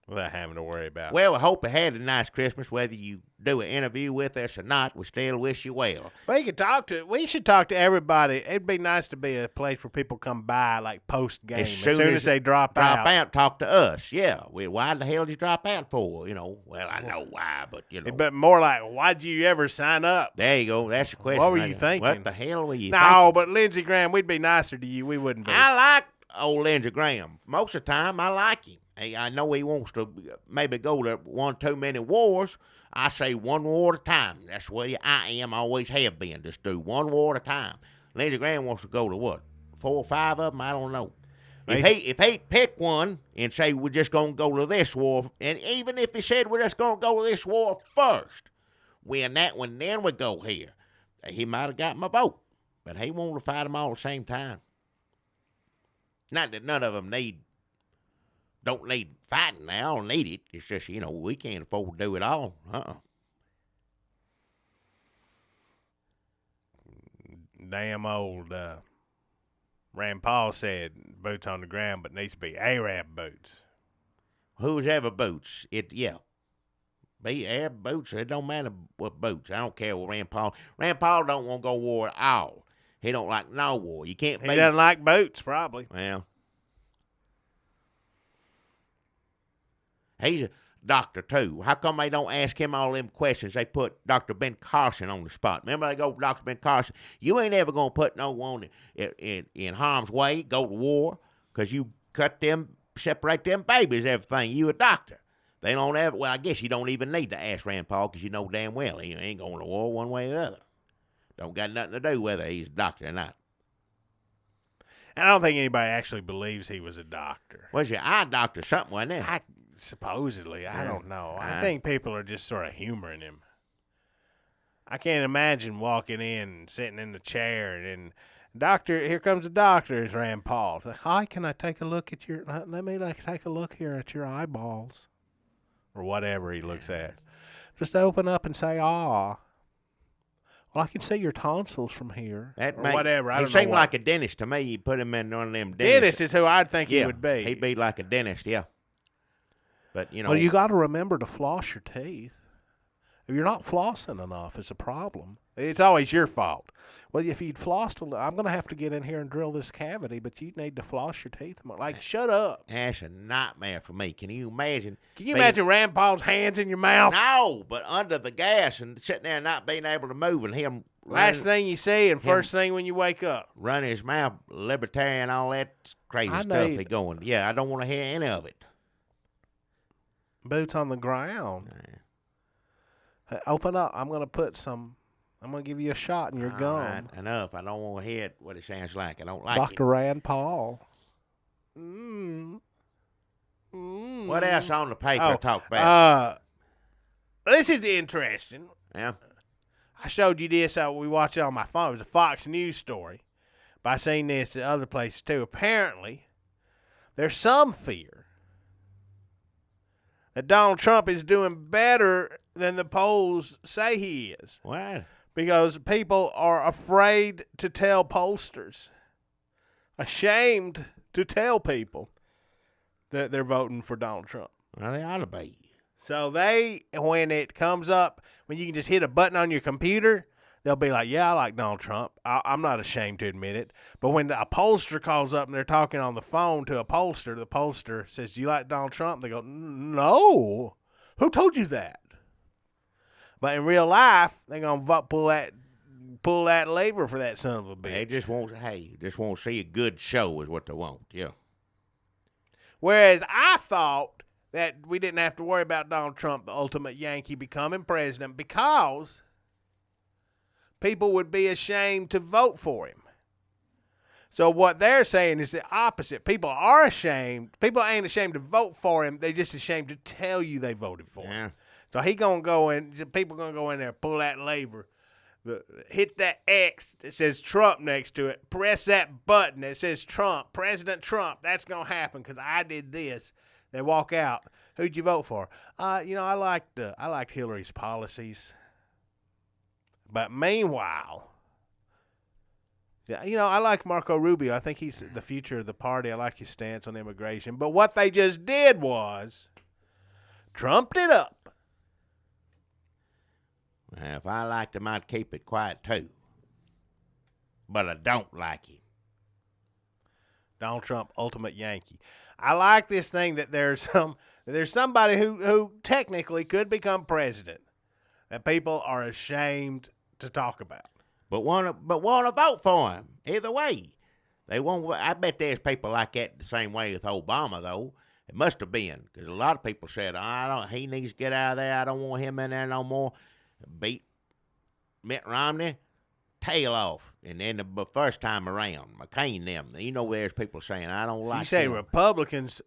Without having to worry about. Well, I hope you had a nice Christmas. Whether you do an interview with us or not, we still wish you well. We should talk to everybody. It'd be nice to be a place where people come by, like post game. As soon as they drop out, talk to us. Yeah. Why the hell did you drop out for? Well, I know why, but But more like, why'd you ever sign up? There you go. That's the question. What were you thinking? What the hell were you thinking? No, but Lindsey Graham, we'd be nicer to you. We wouldn't be. I like old Lindsey Graham. Most of the time, I like him. Hey, I know he wants to maybe go to one too many wars. I say one war at a time. That's the way I am, always have been. Just do one war at a time. Lindsey Graham wants to go to what? 4 or 5 of them? I don't know. If he pick one and say we're just going to go to this war, and even if he said we're just going to go to this war first, win that one, then we go here, he might have got my vote. But he wanted to fight them all at the same time. Not that none of them don't need fighting now, don't need it. It's just, we can't afford to do it all. Damn old Rand Paul said boots on the ground, but needs to be Arab boots. Who's ever boots? Be Arab boots. It don't matter what boots. I don't care what Rand Paul. Rand Paul don't want to go to war at all. He don't like no war. You can't. He doesn't like boots, probably. Well. He's a doctor, too. How come they don't ask him all them questions? They put Dr. Ben Carson on the spot. Remember they go, Dr. Ben Carson, you ain't ever going to put no one in harm's way, go to war, because you separate them babies, everything. You a doctor. They don't ever, well, I guess you don't even need to ask Rand Paul, because you know damn well he ain't going to war one way or the other. Don't got nothing to do whether he's a doctor or not. I don't think anybody actually believes he was a doctor. Was your eye doctor something, wasn't it? Supposedly, I don't know. I think people are just sort of humoring him. I can't imagine walking in, sitting in the chair, and doctor, here comes the doctor. It's Rand Paul. It's like, hi, can I take a look at your? Let me take a look here at your eyeballs, or whatever he looks at. Just open up and say, ah. Well, I can see your tonsils from here. Whatever. I don't know. He seemed like a dentist to me. You put him in one of them dentists. Dentist is who I'd think he would be. He'd be like a dentist, yeah. But, Well, you got to remember to floss your teeth. If you're not flossing enough, it's a problem. It's always your fault. Well, if you'd flossed a little, I'm going to have to get in here and drill this cavity, but you need to floss your teeth more. Like, shut up. That's a nightmare for me. Can you imagine? Can you imagine Rand Paul's hands in your mouth? No, but under the gas and sitting there and not being able to move, and him last thing you see and first thing when you wake up. Run his mouth, libertarian, all that crazy stuff he going. Yeah, I don't want to hear any of it. Boots on the ground. Hey, open up. I'm going to give you a shot in your gum. Right, enough. I don't want to hear what it sounds like. I don't like Dr. Rand Paul. What else on the paper to talk about? This is interesting. Yeah. I showed you this. We watched it on my phone. It was a Fox News story. But I've seen this at other places too. Apparently, there's some fear that Donald Trump is doing better than the polls say he is. What? Because people are afraid to tell pollsters, ashamed to tell people that they're voting for Donald Trump. Well, they ought to be. So when it comes up, when you can just hit a button on your computer, they'll be like, yeah, I like Donald Trump. I'm not ashamed to admit it. But when a pollster calls up and they're talking on the phone to a pollster, the pollster says, do you like Donald Trump? They go, no. Who told you that? But in real life, they're going to pull that lever for that son of a bitch. They just want to see a good show is what they want, yeah. Whereas I thought that we didn't have to worry about Donald Trump, the ultimate Yankee, becoming president because people would be ashamed to vote for him. So what they're saying is the opposite. People are ashamed. People ain't ashamed to vote for him. They're just ashamed to tell you they voted for him. So he gonna go in. People gonna go in there, pull that lever, hit that X that says Trump next to it. Press that button that says Trump, President Trump. That's gonna happen because I did this. They walk out. Who'd you vote for? I liked Hillary's policies. But meanwhile, I like Marco Rubio. I think he's the future of the party. I like his stance on immigration. But what they just did was trumped it up. Well, if I liked him, I'd keep it quiet too. But I don't like him. Donald Trump, ultimate Yankee. I like this thing that there's somebody who technically could become president that people are ashamed to talk about. But want to vote for him either way. They won't. I bet there's people like that the same way with Obama, though. It must have been, because a lot of people said, he needs to get out of there. I don't want him in there no more. Beat Mitt Romney, tail off. And then the first time around, McCain them. You know, there's people saying, I don't like You say him. Republicans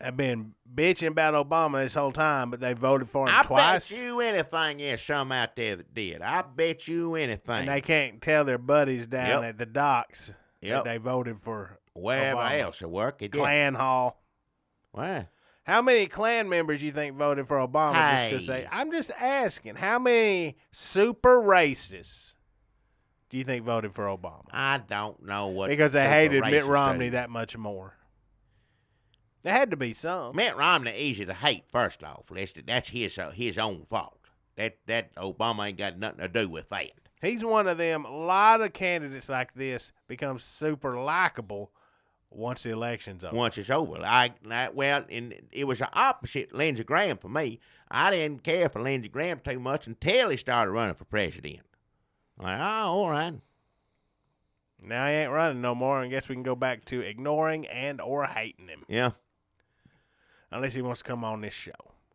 have been bitching about Obama this whole time, but they voted for him twice. I bet you anything there's some out there that did. I bet you anything. And they can't tell their buddies down at the docks that they voted for wherever Obama. else at work. Klan Hall. What? How many Klan members you think voted for Obama? Hey. Just to say, I'm just asking, how many super racists do you think voted for Obama? I don't know what. Because they super hated Mitt racists Romney do. that much more. There had to be some. Mitt Romney easy to hate. First off, that's his own fault. That Obama ain't got nothing to do with that. He's one of them. A lot of candidates like this become super likable once the election's over. Once it's over, and it was the opposite. Lindsey Graham for me. I didn't care for Lindsey Graham too much until he started running for president. I'm like, all right. Now he ain't running no more. I guess we can go back to ignoring and or hating him. Yeah. Unless he wants to come on this show.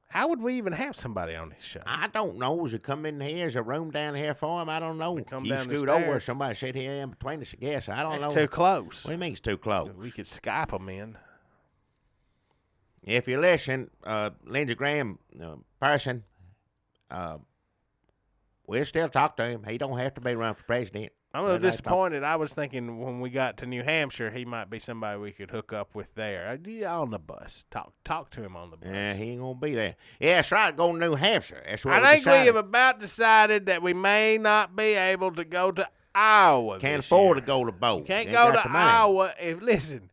How would we even have somebody on this show? I don't know. Does it come in here? Is a room down here for him? I don't know. Come You down the scoot over. stairs. Somebody sit here in between us. I guess I don't That's know. too close. What do you mean it's too close? We could Skype him in. If you listen, Lindsey Graham person, we'll still talk to him. He don't have to be running for president. I'm a little disappointed. I was thinking when we got to New Hampshire, he might be somebody we could hook up with there. On the bus. Talk to him on the bus. Yeah, he ain't gonna be there. Yeah, that's right. Go to New Hampshire. That's what I think we decided. have about decided that we may not be able to go to Iowa. Can't this afford year. to go to both. Can't Ain't go got to the money. Iowa. Listen,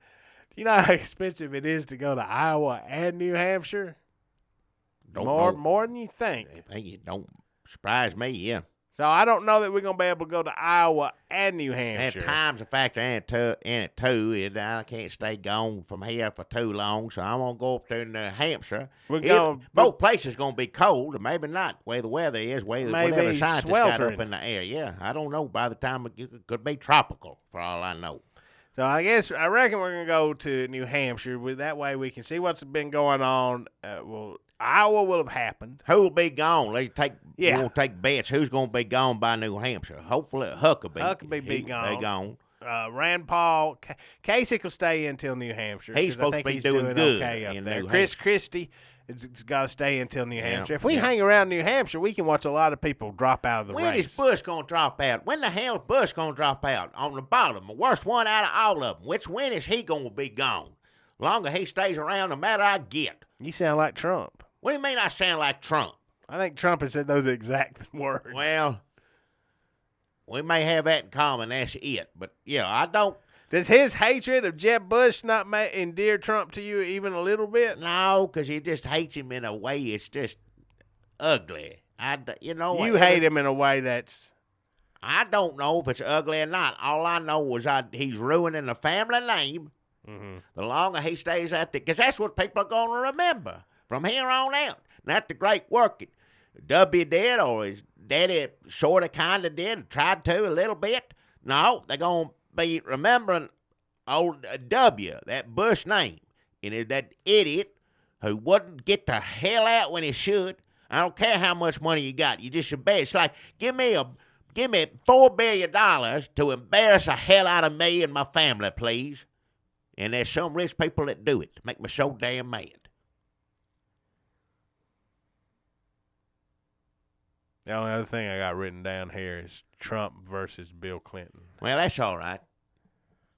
you know how expensive it is to go to Iowa and New Hampshire? Don't know. More than you think. Hey, it don't surprise me. Yeah. So I don't know that we're going to be able to go to Iowa and New Hampshire. And time's a factor in it too. And I can't stay gone from here for too long, so I'm gonna go up to New Hampshire. Both places gonna be cold, or maybe not. Where the weather is, whatever scientists got up in the air. Yeah, I don't know. By the time it could be tropical, for all I know. So I reckon we're gonna go to New Hampshire. That way we can see what's been going on. Iowa will have happened. Who'll be gone? We'll take bets. Who's going to be gone by New Hampshire? Hopefully, Huckabee. Huckabee be gone. Be gone. Rand Paul, Kasich will stay until New Hampshire. He's supposed to be doing good okay up in there. New Chris Hampshire. Christie has got to stay until New Hampshire. If we hang around New Hampshire, we can watch a lot of people drop out of the When race. is Bush going to drop out? When the hell is Bush going to drop out? On the bottom, the worst one out of all of them. When is he going to be gone? Longer he stays around, the matter I get. You sound like Trump. What do you mean I sound like Trump? I think Trump has said those exact words. Well, we may have that in common. That's it. But, yeah, I don't. Does his hatred of Jeb Bush not endear Trump to you even a little bit? No, because he just hates him in a way it's just ugly. You hate him in a way that's... I don't know if it's ugly or not. All I know is he's ruining the family name. Mm-hmm. The longer he stays out there, because that's what people are going to remember from here on out. Not the great work that W did or his daddy sort of kind of did, tried to a little bit. No, they're going to be remembering old W, that Bush name, and that idiot who wouldn't get the hell out when he should. I don't care how much money you got. You just should bet. It's like, give me $4 billion to embarrass the hell out of me and my family, please. And there's some rich people that do it to make me so damn mad. The only other thing I got written down here is Trump versus Bill Clinton. Well, that's all right.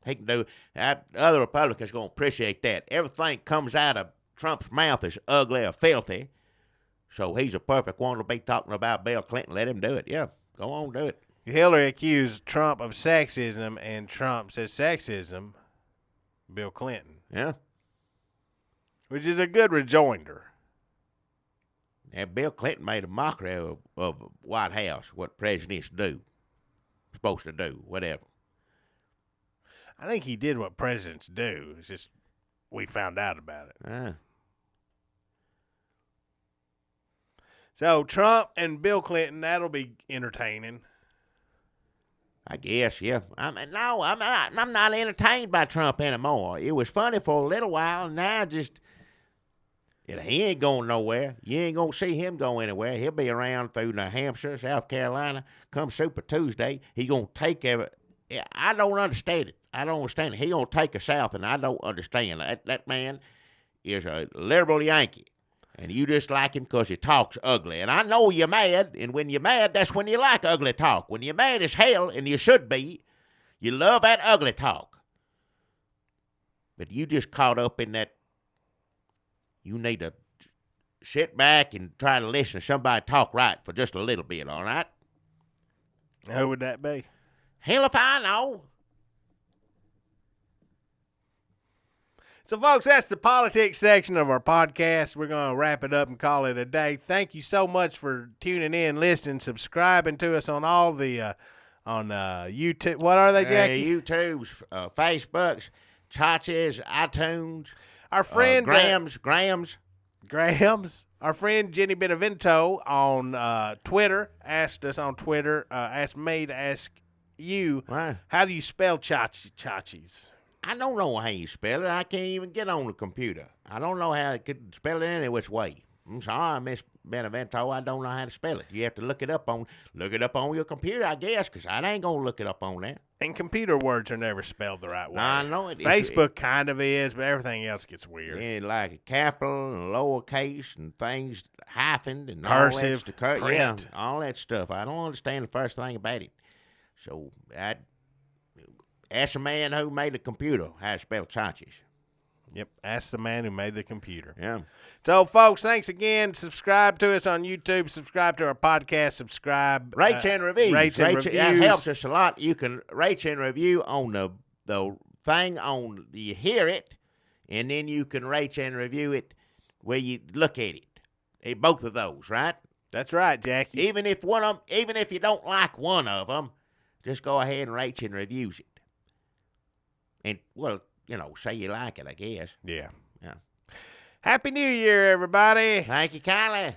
He can do that. Other Republicans going to appreciate that. Everything comes out of Trump's mouth is ugly or filthy. So he's a perfect one to be talking about Bill Clinton. Let him do it. Yeah, go on, do it. Hillary accused Trump of sexism, and Trump says sexism, Bill Clinton. Yeah. Which is a good rejoinder. And Bill Clinton made a mockery of White House, what presidents do, supposed to do, whatever. I think he did what presidents do. It's just we found out about it. So Trump and Bill Clinton, that'll be entertaining. I guess, yeah. I'm not entertained by Trump anymore. It was funny for a little while, and now just he ain't going nowhere. You ain't gonna see him go anywhere. He'll be around through New Hampshire, South Carolina. Come Super Tuesday, he gonna take every. I don't understand it. I don't understand it. He gonna take us south, and I don't understand that man is a liberal Yankee. And you just like him because he talks ugly. And I know you're mad, and when you're mad, that's when you like ugly talk. When you're mad as hell, and you should be, you love that ugly talk. But you just caught up in that. You need to sit back and try to listen to somebody talk right for just a little bit, all right? Who would that be? Hell if I know. So, folks, that's the politics section of our podcast. We're going to wrap it up and call it a day. Thank you so much for tuning in, listening, subscribing to us on all the on YouTube. What are they, Jackie? YouTube's, Facebook's, Chachi's, iTunes. Our friend Graham's. Our friend Jenny Benevento on Twitter asked us on Twitter, asked me to ask you, What? How do you spell Chachi's? I don't know how you spell it. I can't even get on the computer. I don't know how I could spell it any which way. I'm sorry, Miss Benevento. I don't know how to spell it. You have to look it up on your computer, I guess, because I ain't gonna look it up on there. And computer words are never spelled the right way. I know it. Facebook kind of is, but everything else gets weird. And like a capital and lowercase and things hyphened and Cursive, all that yeah, print. all that stuff. I don't understand the first thing about it. So I ask the man who made the computer how to spell Chachi's. Yep, ask the man who made the computer. Yeah. So, folks, thanks again. Subscribe to us on YouTube. Subscribe to our podcast. Subscribe. Rates and reviews. Rates and reviews. That helps us a lot. You can rate and review on the thing on you hear it, and then you can rate and review it where you look at it. Both of those, right? That's right, Jackie. Even if you don't like one of them, just go ahead and rate and reviews it. And well, say you like it, I guess. Yeah. Yeah. Happy New Year, everybody. Thank you kindly.